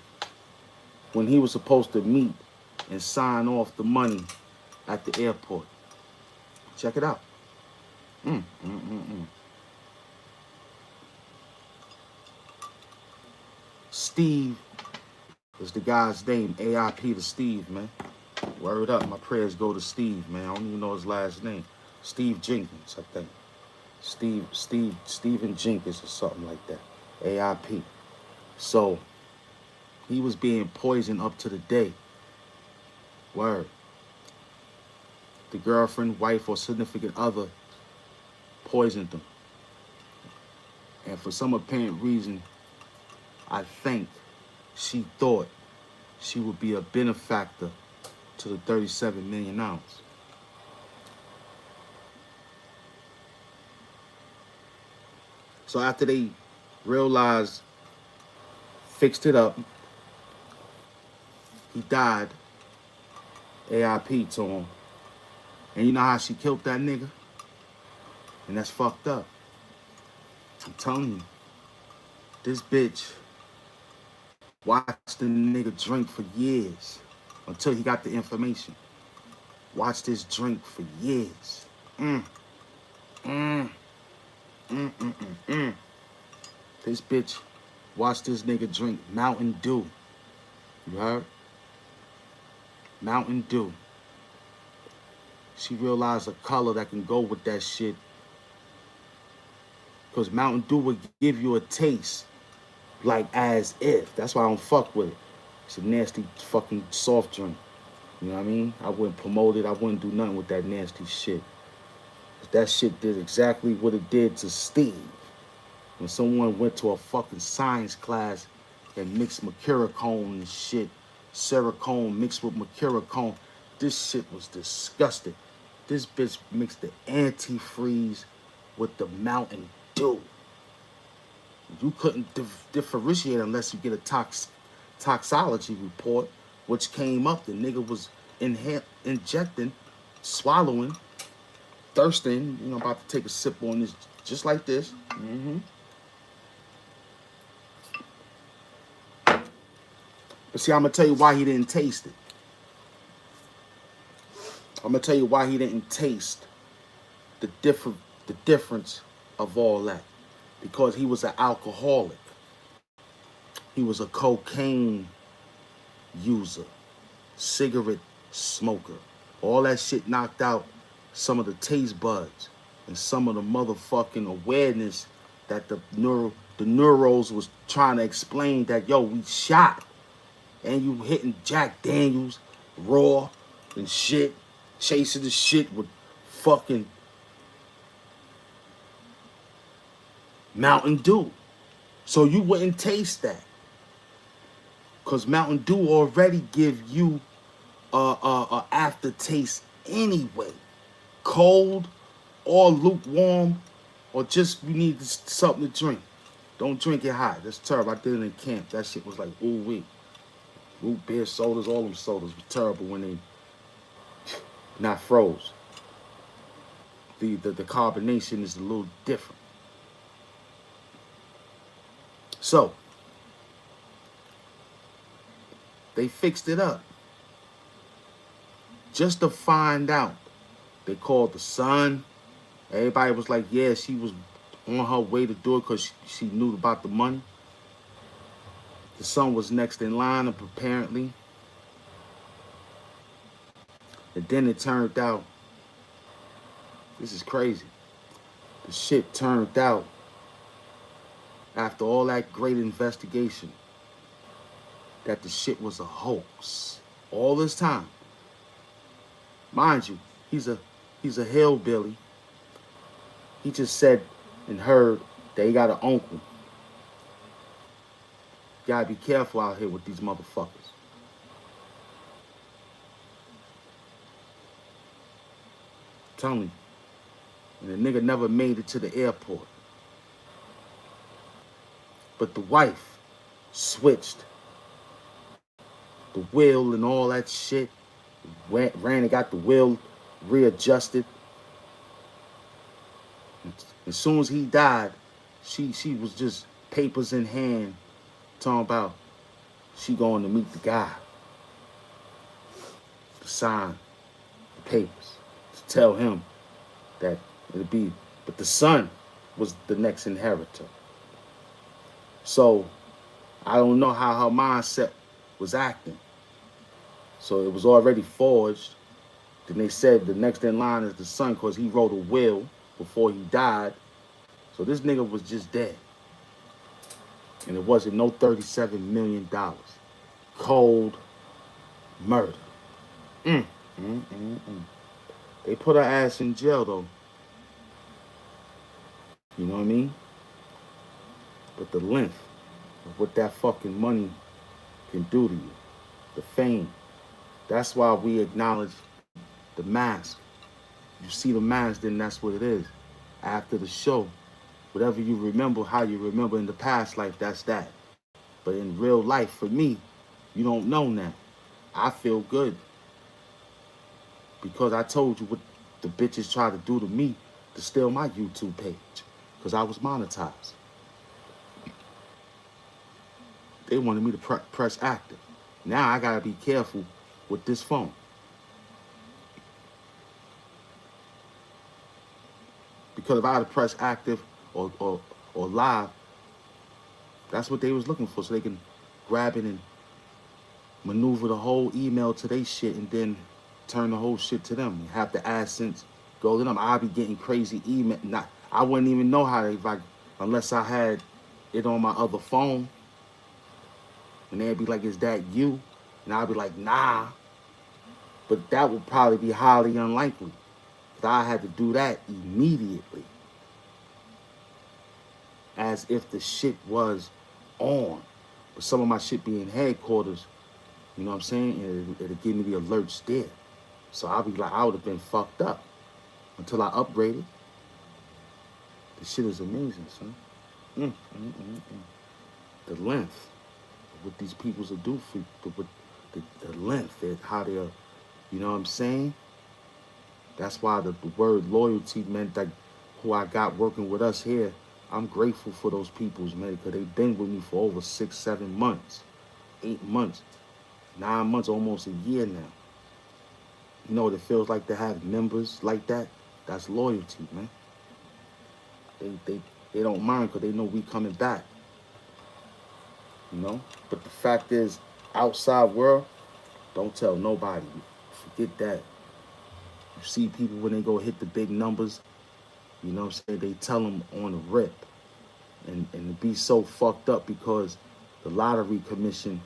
when he was supposed to meet and sign off the money at the airport. Check it out. Steve is the guy's name. AIP to Steve, man. Word up. My prayers go to Steve, man. I don't even know his last name. Steve Jenkins, I think. Steven Jenkins or something like that. AIP. So, he was being poisoned up to the day. Word. The girlfriend, wife, or significant other poisoned him. And for some apparent reason, I think she thought she would be a benefactor to the $37 million. So after they realized, fixed it up, he died. AIP to him. And you know how she killed that nigga? And that's fucked up. I'm telling you, this bitch watched the nigga drink for years until he got the information. Watched this drink for years. This bitch watched this nigga drink Mountain Dew. You heard? Mountain Dew. She realized a color that can go with that shit. Because Mountain Dew would give you a taste like as if. That's why I don't fuck with it. It's a nasty fucking soft drink. You know what I mean? I wouldn't promote it. I wouldn't do nothing with that nasty shit. That shit did exactly what it did to Steve. When someone went to a fucking science class and mixed mercurochrome and shit, Sericone mixed with mercurochrome, this shit was disgusting. This bitch mixed the antifreeze with the Mountain Dew. You couldn't differentiate unless you get a toxology report, which came up. The nigga was injecting, swallowing, thirsting, you know, about to take a sip on this, just like this. But see, I'm going to tell you why he didn't taste it. I'm going to tell you why he didn't taste the difference of all that. Because he was an alcoholic. He was a cocaine user, cigarette smoker. All that shit knocked out some of the taste buds and some of the motherfucking awareness that the neuros was trying to explain that, yo, we shot. And you hitting Jack Daniels raw and shit, chasing the shit with fucking Mountain Dew. So you wouldn't taste that. Because Mountain Dew already give you a aftertaste anyway. Cold or lukewarm or just you need something to drink. Don't drink it hot. That's terrible. I did it in camp. That shit was like, ooh wee. Root beer sodas, all them sodas were terrible when they not froze. The carbonation is a little different. So, they fixed it up. Just to find out. They called the son. Everybody was like, yeah, she was on her way to do it because she knew about the money. The son was next in line, apparently. And then it turned out, this is crazy. The shit turned out, after all that great investigation, that the shit was a hoax. All this time. Mind you, he's a hillbilly. He just said and heard that he got an uncle. Gotta be careful out here with these motherfuckers. I'm telling you. And the nigga never made it to the airport. But the wife switched the will and all that shit. Ran and got the will readjusted. As soon as he died, she was just papers in hand, talking about she going to meet the guy to sign the papers, to tell him that it'd be, but the son was the next inheritor. So I don't know how her mindset was acting. So it was already forged. Then they said the next in line is the son because he wrote a will before he died. So this nigga was just dead. And it wasn't no $37 million. Cold murder. Mm, mm, mm, mm. They put her ass in jail though. You know what I mean? But the length of what that fucking money can do to you, the fame. That's why we acknowledge the mask. You see the mask, then that's what it is. After the show, whatever you remember, how you remember in the past life, that's that. But in real life, for me, you don't know that. I feel good because I told you what the bitches tried to do to me to steal my YouTube page because I was monetized. They wanted me to press active. Now I gotta be careful with this phone. Because if I had to press active or live, that's what they was looking for, so they can grab it and maneuver the whole email to their shit and then turn the whole shit to them. Have the AdSense go to them. I'll be getting crazy email. I wouldn't even know how to, unless I had it on my other phone. And they'd be like, is that you? And I'd be like, nah. But that would probably be highly unlikely. But I had to do that immediately. As if the shit was on. But some of my shit be in headquarters, you know what I'm saying? And it'll give me the alerts there. So I'll be like, I would have been fucked up until I upgraded. The shit is amazing, son. The length of what these peoples will do for the length, how they're, you know what I'm saying? That's why the word loyalty meant that who I got working with us here, I'm grateful for those peoples, man, because they've been with me for over 6, 7 months, 8 months, 9 months, almost a year now. You know what it feels like to have members like that? That's loyalty, man. They don't mind because they know we coming back. You know? But the fact is, outside world, don't tell nobody. Forget that. You see people when they go hit the big numbers, you know what I'm saying? They tell them on the rip. And to be so fucked up because the lottery commission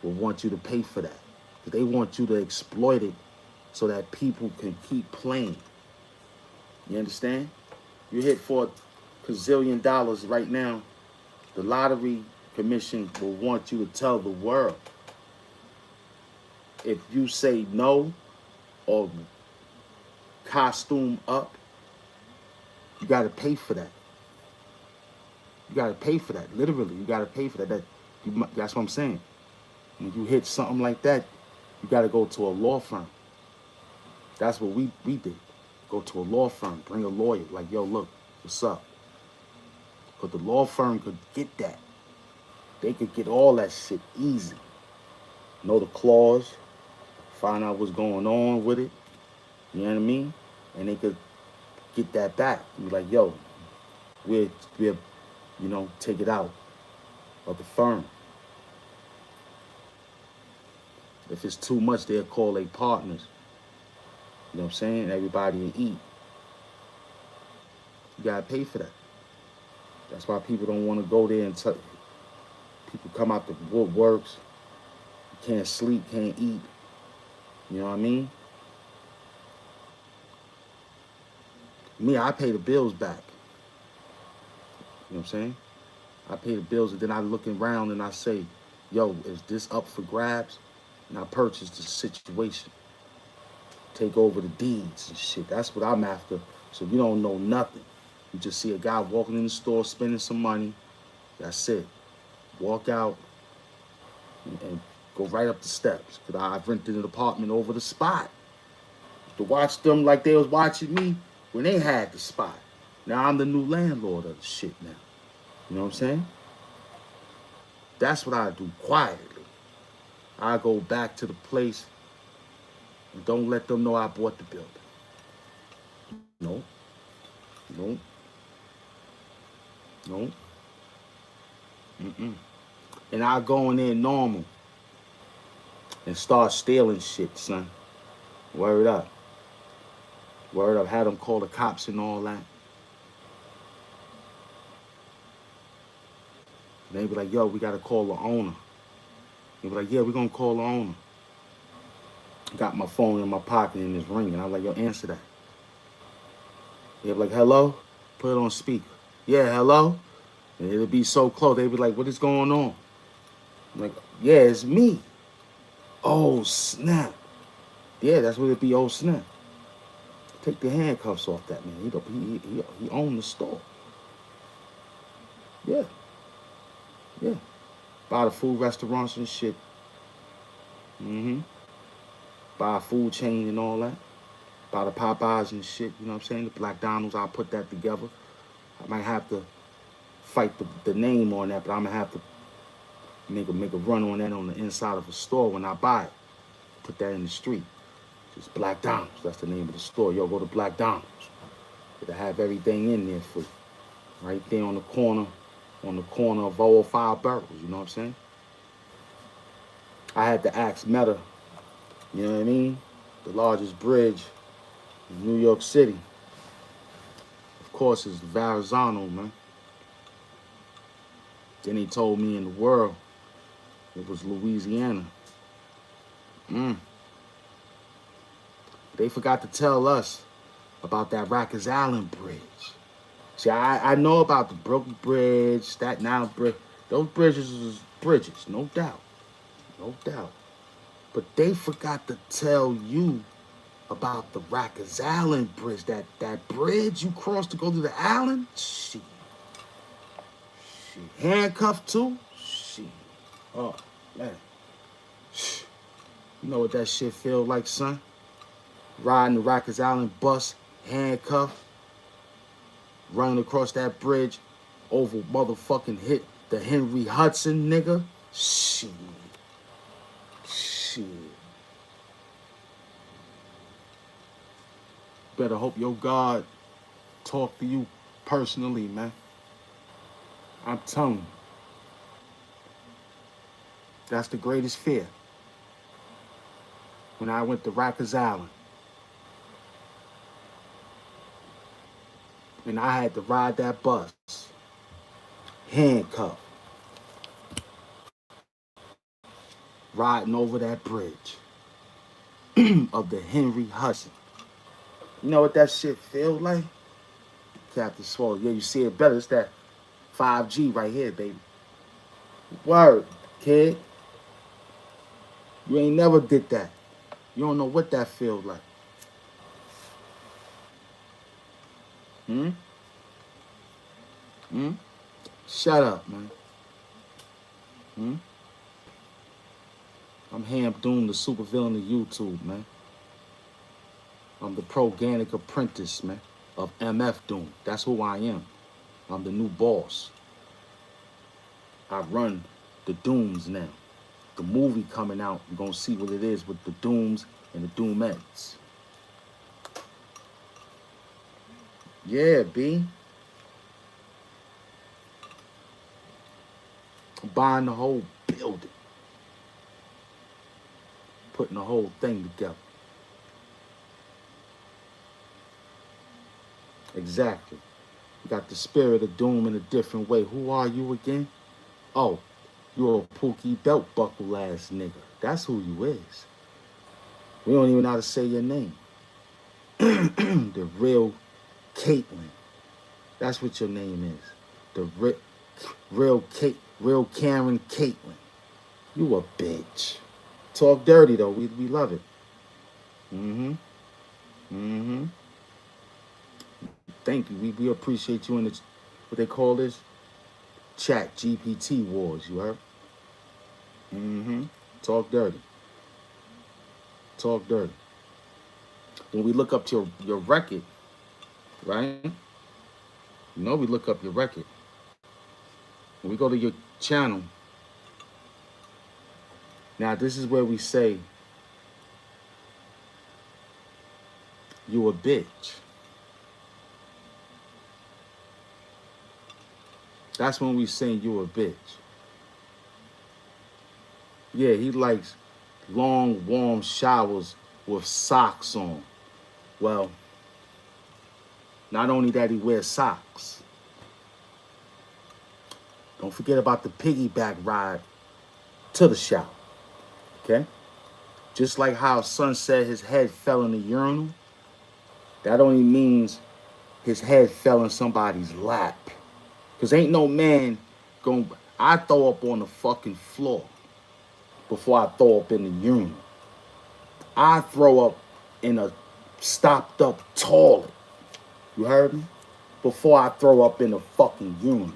will want you to pay for that. They want you to exploit it so that people can keep playing. You understand? You hit for $1 gazillion right now. The lottery commission will want you to tell the world. If you say no or costume up, you got to pay for that. You got to pay for that. Literally, you got to pay for that. That's what I'm saying. When you hit something like that, you got to go to a law firm. That's what we did. Go to a law firm, bring a lawyer. Like, yo, look, what's up? But the law firm could get that. They could get all that shit easy. Know the clause, find out what's going on with it. You know what I mean? And they could get that back. Be like, yo, we'll you know, take it out of the firm. If it's too much, they'll call their partners. You know what I'm saying? Everybody will eat. You gotta pay for that. That's why people don't want to go there and people come out the woodworks. Can't sleep, can't eat. You know what I mean? Me, I pay the bills back. You know what I'm saying? I pay the bills and then I look around and I say, yo, is this up for grabs? And I purchase the situation. Take over the deeds and shit. That's what I'm after. So you don't know nothing. You just see a guy walking in the store spending some money. That's it. Walk out and go right up the steps. Because I've rented an apartment over the spot. To watch them like they was watching me when they had the spot. Now I'm the new landlord of the shit now. You know what I'm saying? That's what I do quietly. I go back to the place and don't let them know I bought the building. No, no, no. Mm-mm. And I go in there normal and start stealing shit, son. Word up. Word up. Had them call the cops and all that. And they be like, yo, we got to call the owner. They be like, yeah, we're going to call the owner. Got my phone in my pocket and it's ringing. I'm like, yo, answer that. They be like, hello? Put it on speaker. Yeah, hello? And it'll be so close. They be like, what is going on? I'm like, yeah, it's me. Oh, snap. Yeah, that's what it be. Oh, snap. Take the handcuffs off that man. He owned the store. Yeah, yeah. Buy the food restaurants and shit. Mm-hmm. Buy a food chain and all that. Buy the Popeyes and shit. You know what I'm saying? The Black Donald's, I'll put that together. I might have to fight the name on that, but I'm going to have to make a run on that on the inside of a store when I buy it. Put that in the street. Just Black Donald's. That's the name of the store. Yo, go to Black Donald's. It'll have everything in there for you. Right there on the corner of all 5 boroughs. You know what I'm saying? I had to ask Meta, you know what I mean? The largest bridge in New York City. Of course, it's Verrazano, man. Then he told me in the world it was Louisiana. They forgot to tell us about that Rikers Island Bridge. See, I know about the Brooklyn Bridge, Staten Island Bridge. Those bridges is bridges, no doubt. No doubt. But they forgot to tell you about the Rikers Island Bridge. That bridge you cross to go to the island? Shit. Handcuffed too? Shit. Oh, man. You know what that shit feel like, son? Riding the Rikers Island bus, handcuffed, running across that bridge over motherfucking hit the Henry Hudson, nigga. Shit. Shit. Better hope your God talk to you personally, man. I'm telling you. That's the greatest fear. When I went to Rikers Island. And I had to ride that bus. Handcuffed. Riding over that bridge of the Henry Hudson. You know what that shit feel like? Captain Swallow. Yeah, you see it better. It's that 5G right here, baby. Word, kid. You ain't never did that. You don't know what that feels like. Hmm? Hmm? Shut up, man. Hmm? I'm Hamp Doom, the supervillain of YouTube, man. I'm the proganic apprentice, man, of MF Doom. That's who I am. I'm the new boss. I run the Dooms now. The movie coming out, you're going to see what it is with the Dooms and the Doomettes. Yeah, B. I'm buying the whole building. Putting the whole thing together. Exactly. You got the spirit of doom in a different way. Who are you again? Oh, you're a Pookie belt buckle ass nigga. That's who you is. We don't even know how to say your name. The real Caitlyn. That's what your name is. The real Karen Caitlyn. You a bitch. Talk dirty though. We love it. Mm-hmm. Mm-hmm. Thank you. We appreciate you in the what they call this? Chat GPT wars, you heard? Mm-hmm. Talk dirty. Talk dirty. When we look up your record, right? You know, we look up your record. When we go to your channel, now this is where we say you a bitch. That's when we saying you a bitch. Yeah, he likes long, warm showers with socks on. Well, not only that he wears socks. Don't forget about the piggyback ride to the shower, okay? Just like how son said his head fell in the urinal, that only means his head fell in somebody's lap. Because ain't no man going, I throw up on the fucking floor before I throw up in the urinal. I throw up in a stopped up toilet. You heard me? Before I throw up in the fucking urinal.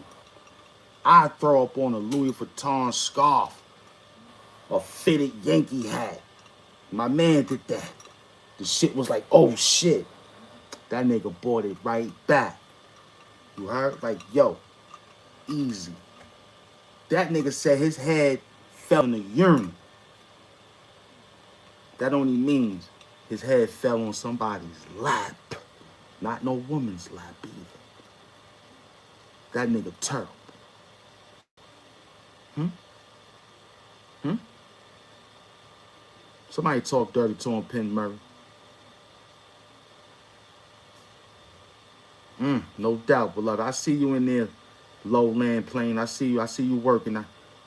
I throw up on a Louis Vuitton scarf, a fitted Yankee hat. My man did that. The shit was like, oh shit. That nigga bought it right back. You heard? Like, yo, easy. That nigga said his head fell in the urinal. That only means his head fell on somebody's lap. Not no woman's lap either. That nigga turtle. Somebody talk dirty to him, Penn Murray. No doubt, beloved. I see you in there, lowland plane. I see you working.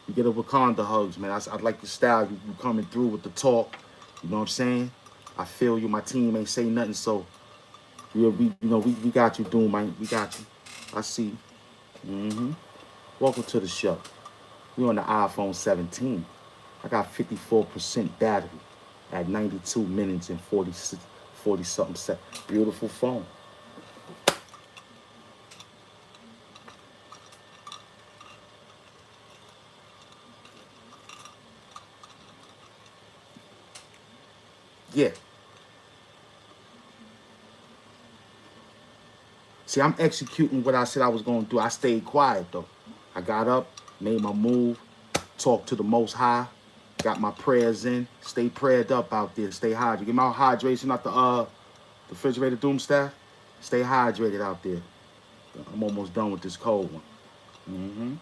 You get a Wakanda hugs, man. I like your style. You coming through with the talk. You know what I'm saying? I feel you. My team ain't say nothing, so we got you, Doom, man. We got you. I see you. Welcome to the show. We on the iPhone 17. I got 54% battery at 92 minutes and 40 something seconds. Beautiful phone. Yeah. See, I'm executing what I said I was going to do. I stayed quiet, though. I got up, made my move, talked to the Most High, got my prayers in. Stay prayed up out there. Stay hydrated. Get my hydration out the refrigerator doom staff. Stay hydrated out there. I'm almost done with this cold one.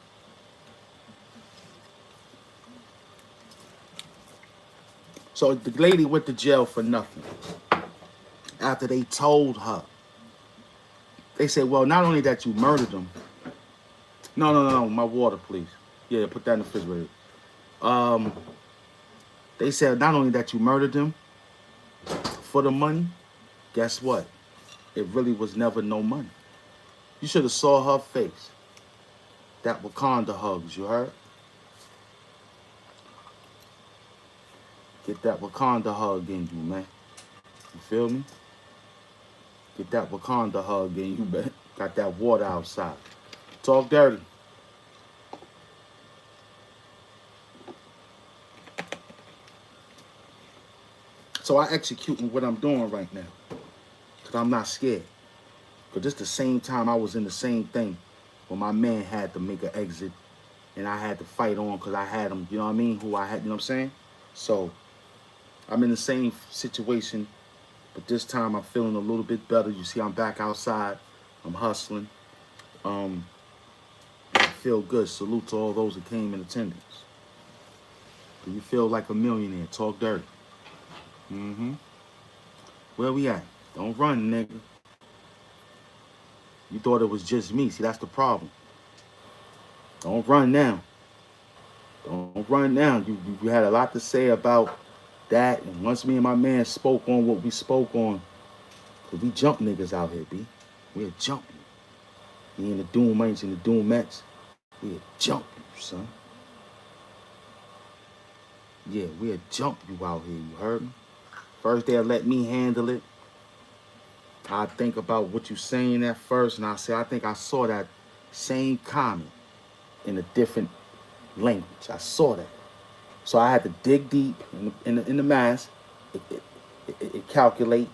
So the lady went to jail for nothing. After they told her, they said, well, not only that you murdered him. No, my water, please. Yeah, put that in the refrigerator. They said not only that you murdered him for the money, guess what? It really was never no money. You should have saw her face. That Wakanda hugs, you heard? Get that Wakanda hug in you, man. You feel me? Get that Wakanda hug in you, man. Got that water outside. Talk dirty. So I executing what I'm doing right now. Because I'm not scared. Because this the same time I was in the same thing when my man had to make an exit and I had to fight on because I had him, you know what I mean? Who I had, you know what I'm saying? So I'm in the same situation, but this time I'm feeling a little bit better. You see, I'm back outside. I'm hustling. I feel good. Salute to all those that came in attendance. Do you feel like a millionaire? Talk dirty. Where we at? Don't run, nigga. You thought it was just me. See, that's the problem. Don't run now. Don't run now. You had a lot to say about that. And once me and my man spoke on what we spoke on, cause we jump niggas out here, B. We'll jump you. Me and the Doom Mates and the Doom Mets, we'll jump you, son. Yeah, we'll jump you out here, you heard me? First they'll let me handle it. I think about what you saying at first, and I say, I think I saw that same comment in a different language. I saw that. So I had to dig deep in the math. It calculate.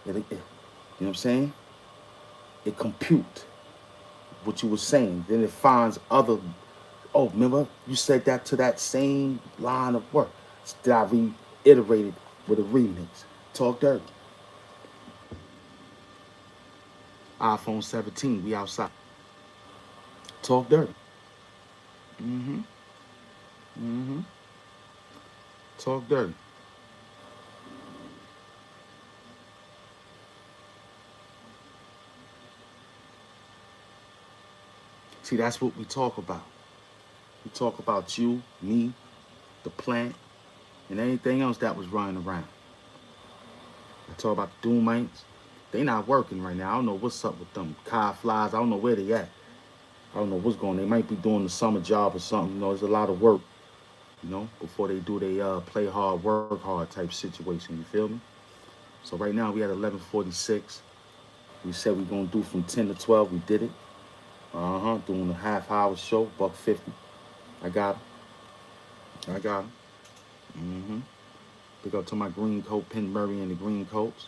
You know what I'm saying? It compute what you were saying. Then it finds other. Oh, remember you said that to that same line of work. Did I reiterate it with a remix? Talk dirty. iPhone 17, we outside. Talk dirty. Mm-hmm. Mm-hmm. Talk dirty. See, that's what we talk about. We talk about you, me, the plant, and anything else that was running around. I talk about the Doomites. They not working right now. I don't know what's up with them. Kai flies, I don't know where they at. I don't know what's going on. They might be doing the summer job or something. You know, there's a lot of work, you know, before they do they play hard, work hard type situation. You feel me? So right now we at 11:46. We said we gonna do from 10 to 12. We did it. Doing a half-hour show, $1.50. I got him. I got him. Pick up to my green coat, Penn Murray and the green coats.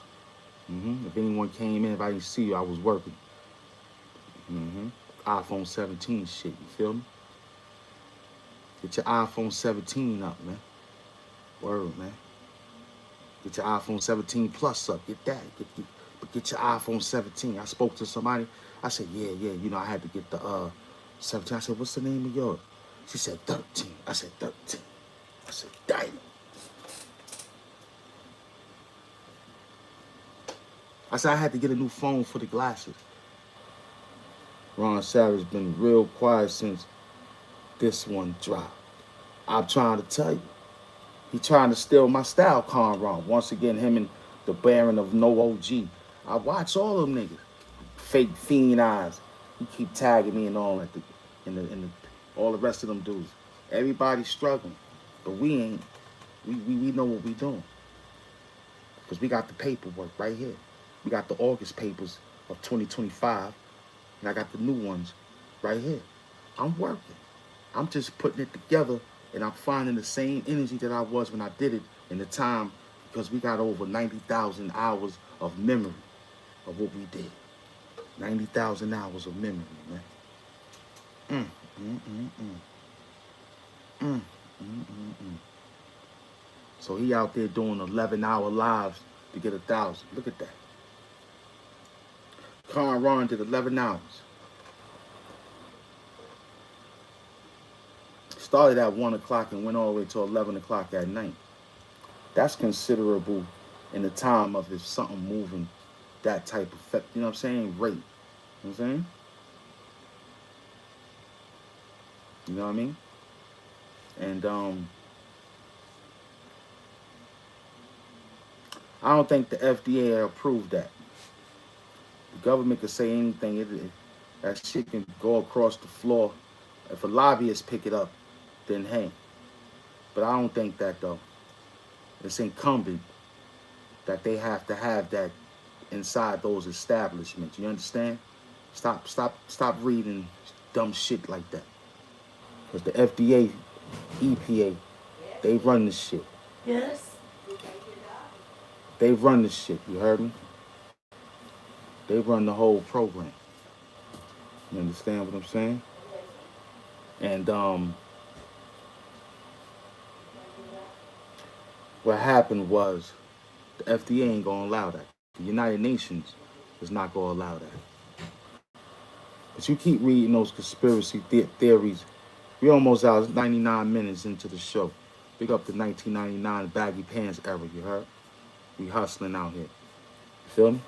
If anyone came in, if I didn't see you, I was working. iPhone 17 shit, you feel me? Get your iPhone 17 up, man. Word, man. Get your iPhone 17 Plus up. Get that. Get your iPhone 17. I spoke to somebody. I said, yeah. You know, I had to get the 17. I said, what's the name of yours? She said, 13. I said, 13. I said, damn. I said, I had to get a new phone for the glasses. Ron Savage been real quiet since this one dropped. I'm trying to tell you. He trying to steal my style, Conron. Once again, him and the Baron of No OG. I watch all them niggas. Fake fiend eyes. He keep tagging me and all at the all the rest of them dudes. Everybody's struggling. But we ain't. We know what we doing. Because we got the paperwork right here. We got the August papers of 2025. And I got the new ones right here. I'm working. I'm just putting it together, and I'm finding the same energy that I was when I did it in the time, because we got over 90,000 hours of memory of what we did. 90,000 hours of memory, man. So he out there doing 11-hour lives to get 1,000. Look at that. Ron did 11 hours. Started at 1 o'clock and went all the way to 11 o'clock at night. That's considerable in the time of if something moving that type of, you know what I'm saying, rate. You know what I'm saying? You know what I mean? And I don't think the FDA approved that. The government could say anything. That shit can go across the floor. If a lobbyist pick it up, then hey. But I don't think that though. It's incumbent that they have to have that inside those establishments. You understand? Stop reading dumb shit like that. Because the FDA, EPA, they run this shit. Yes. They run this shit. You heard me? They run the whole program. You understand what I'm saying? And what happened was the FDA ain't gonna allow that. The United Nations is not gonna allow that. But you keep reading those conspiracy theories. We almost out 99 minutes into the show. Big up the 1999 baggy pants era, you heard? We hustling out here. You feel me?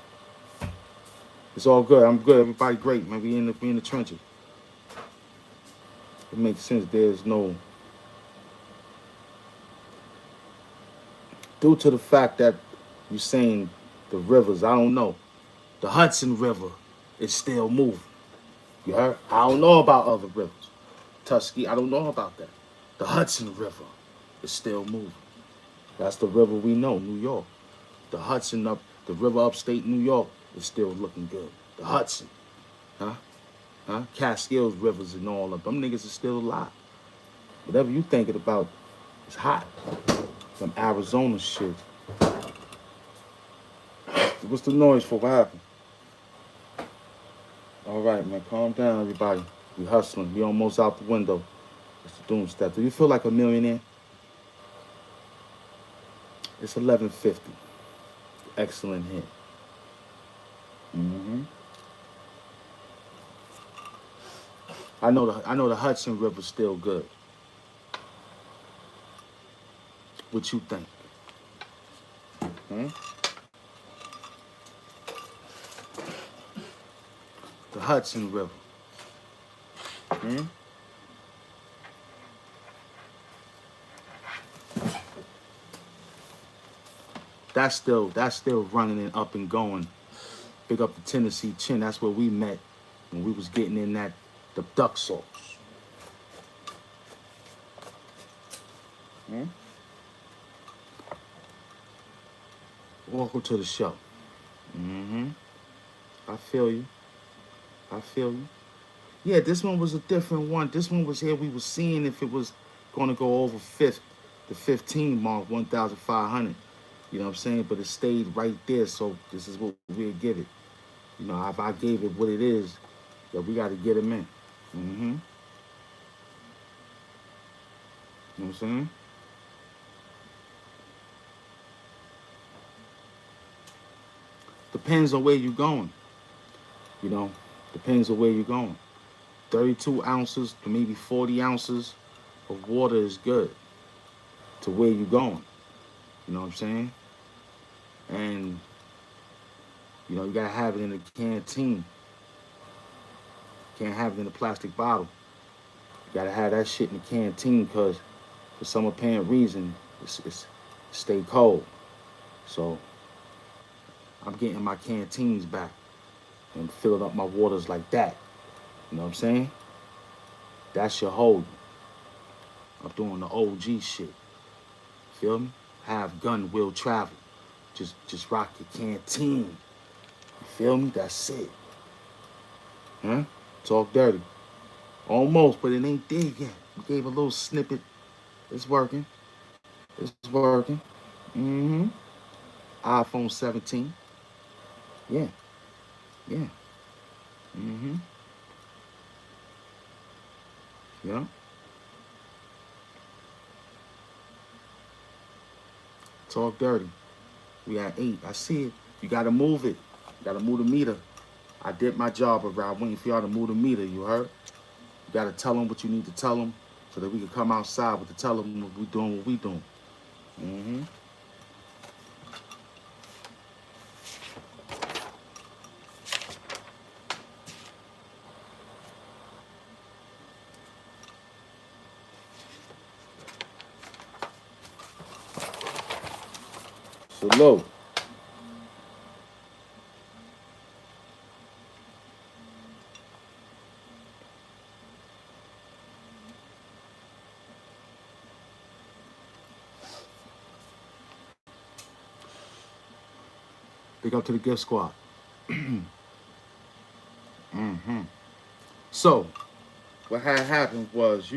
It's all good. I'm good. Everybody great, man. We in the trenches. It makes sense. There's no... Due to the fact that you're saying the rivers, I don't know. The Hudson River is still moving. You heard? I don't know about other rivers. Tuskegee, I don't know about that. The Hudson River is still moving. That's the river we know, New York. The Hudson the river upstate New York is still looking good. The Hudson, Catskills rivers and all of them niggas are still alive. Whatever you thinking about is hot. Some Arizona shit. What's the noise for? What happened? All right, man. Calm down, everybody. We hustling. We almost out the window. It's the doom step. Do you feel like a millionaire? It's 11:50. Excellent hit. hmm I know the Hudson River's still good. What you think? Hmm? The Hudson River. Hmm? That's still running and up and going. Big up the Tennessee Chin. That's where we met when we was getting in that the duck sauce. Hmm? Welcome to the show. hmm I feel you. I feel you. Yeah, this one was a different one. This one was here. We were seeing if it was going to go over the 15 mark, 1,500. You know what I'm saying? But it stayed right there. So this is what we'll give it. You know, if I gave it what it is, yeah, we got to get him in. You know what I'm saying? Depends on where you're going. You know, depends on where you're going. 32 ounces to maybe 40 ounces of water is good to where you're going. You know what I'm saying? And you gotta have it in a canteen. Can't have it in a plastic bottle. You gotta have that shit in the canteen because for some apparent reason it's stay cold. So I'm getting my canteens back and filling up my waters like that. You know what I'm saying? That's your hold. I'm doing the OG shit. Feel me? Have gun will travel. Just rock your canteen. You feel me? That's it. Huh? Talk dirty. Almost, but it ain't there yet. We gave a little snippet. It's working. It's working. Mm-hmm. iPhone 17. Yeah. Yeah. Mm-hmm. Yeah. Talk dirty. We at 8. I see it. You gotta move it. You gotta move the meter. I did my job around waiting for y'all to move the meter, you heard? You gotta tell them what you need to tell them so that we can come outside with to tell them what we doing. Mm-hmm. Salute. Big up to the gift squad. Mm-hmm. So, what had happened was,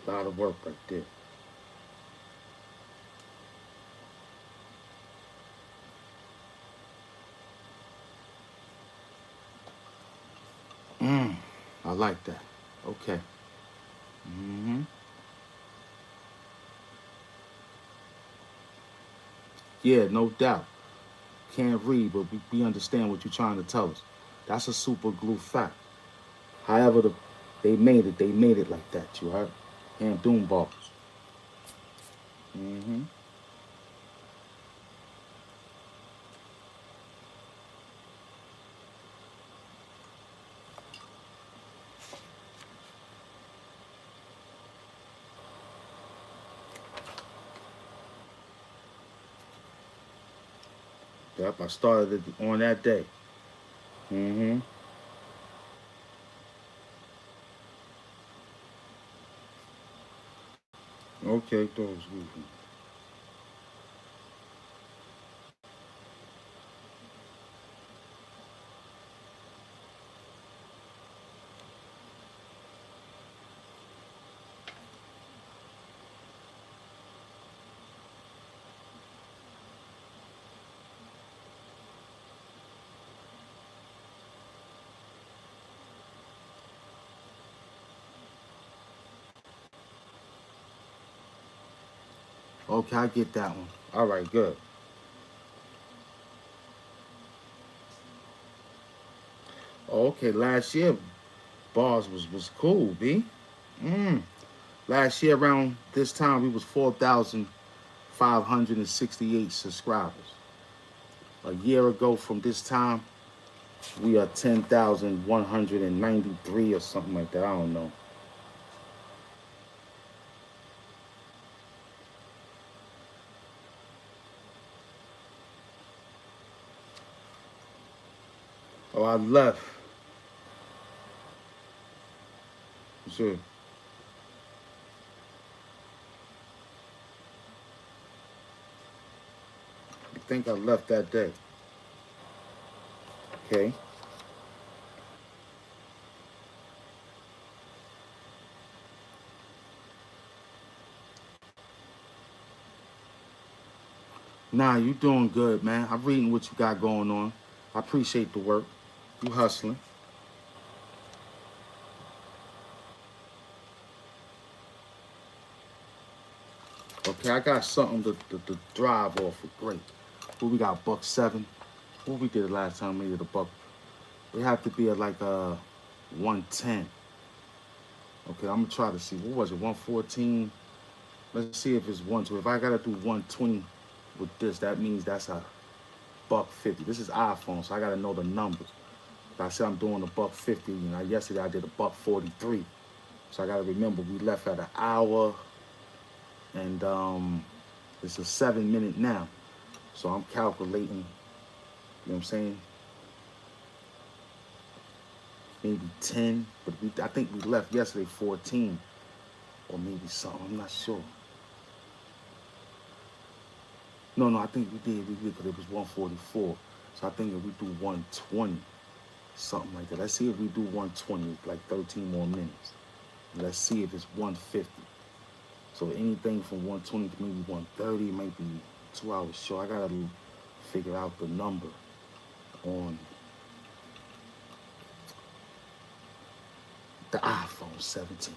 a lot of work right there. Mm, I like that. Okay. Mm-hmm. Yeah, no doubt. Can't read, but we understand what you're trying to tell us. That's a super glue fact. However, they made it like that, you heard? Hamp Doom bars. Mm-hmm. Yep, I started it on that day. Mm-hmm. Okay, those moving. Okay, I get that one. All right, good. Okay, last year bars was cool, B. Mm. Last year around this time we was 4,568 subscribers. A year ago from this time we are 10,193 or something like that. I don't know. Oh, I left. Sure. I think I left that day. Okay. Nah, you doing good, man. I'm reading what you got going on. I appreciate the work. You hustling. Okay, I got something to drive off of. Great. What we got? Buck seven. What we did the last time we did a buck. We have to be at like 110. Okay, I'm gonna try to see. What was it? 114. Let's see if it's 120. If I gotta do 120 with this, that means that's a buck 50. This is iPhone, so I gotta know the numbers. Like I said I'm doing a buck 50. You know, yesterday I did a buck 43. So I gotta remember we left at an hour and it's a 7 minute now. So I'm calculating, you know what I'm saying? Maybe 10, but I think we left yesterday 14 or maybe something. I'm not sure. No, I think we did because it was 144. So I think if we do 120, something like that. Let's see if we do 120, like 13 more minutes. Let's see if it's 150. So anything from 120 to maybe 130 might be 2 hours short. I gotta figure out the number on the iPhone 17.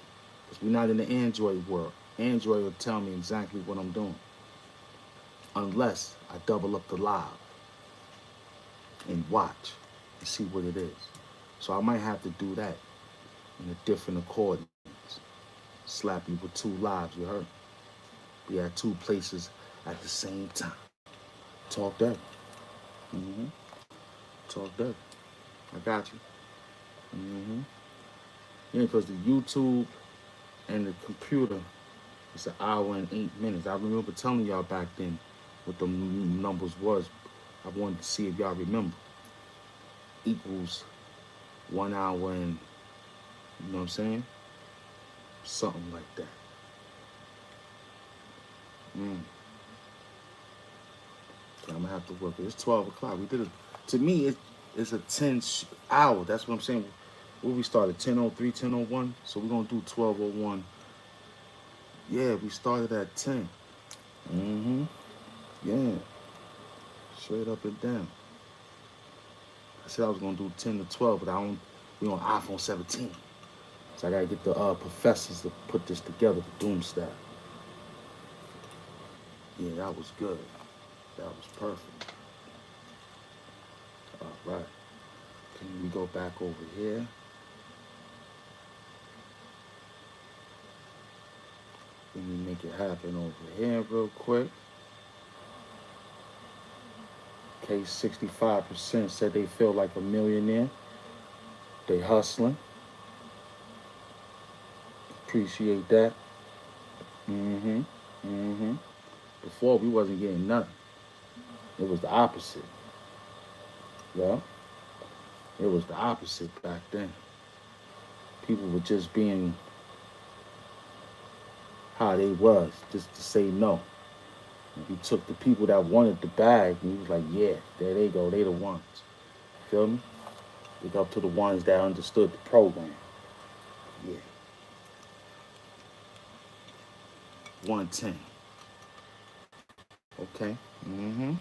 Because we're not in the Android world. Android will tell me exactly what I'm doing. Unless I double up the live and watch and see what it is. So I might have to do that in a different accordance. Slap you with two lives, you heard? Be at two places at the same time. Talk dirty. Mm-hmm. Talk dirty. I got you. Mm-hmm. Yeah, because the YouTube and the computer, it's an hour and 8 minutes. I remember telling y'all back then what the numbers was. I wanted to see if y'all remember. Equals 1 hour and, you know what I'm saying? Something like that. Mm. So I'm gonna have to work it. It's 12 o'clock. We did it. To me, it's a 10 hour. That's what I'm saying. Where we started 10:03, 10:01. So we're gonna do 12:01. Yeah, we started at 10. Mm-hmm. Yeah. Straight up and down. I said I was gonna do 10 to 12, but I don't. We on iPhone 17, so I gotta get the professors to put this together, the Doom staff. Yeah, that was good. That was perfect. All right. Can we go back over here? Let me make it happen over here real quick. Okay, 65% said they feel like a millionaire. They hustling. Appreciate that. Mm-hmm. Mm-hmm. Before we wasn't getting nothing. It was the opposite. Yeah. It was the opposite back then. People were just being how they was, just to say no. And we took the people that wanted the bag and he was like, yeah, there they go, they the ones. Feel me? Look up to the ones that understood the program. Yeah. 110. Okay. Mm-hmm.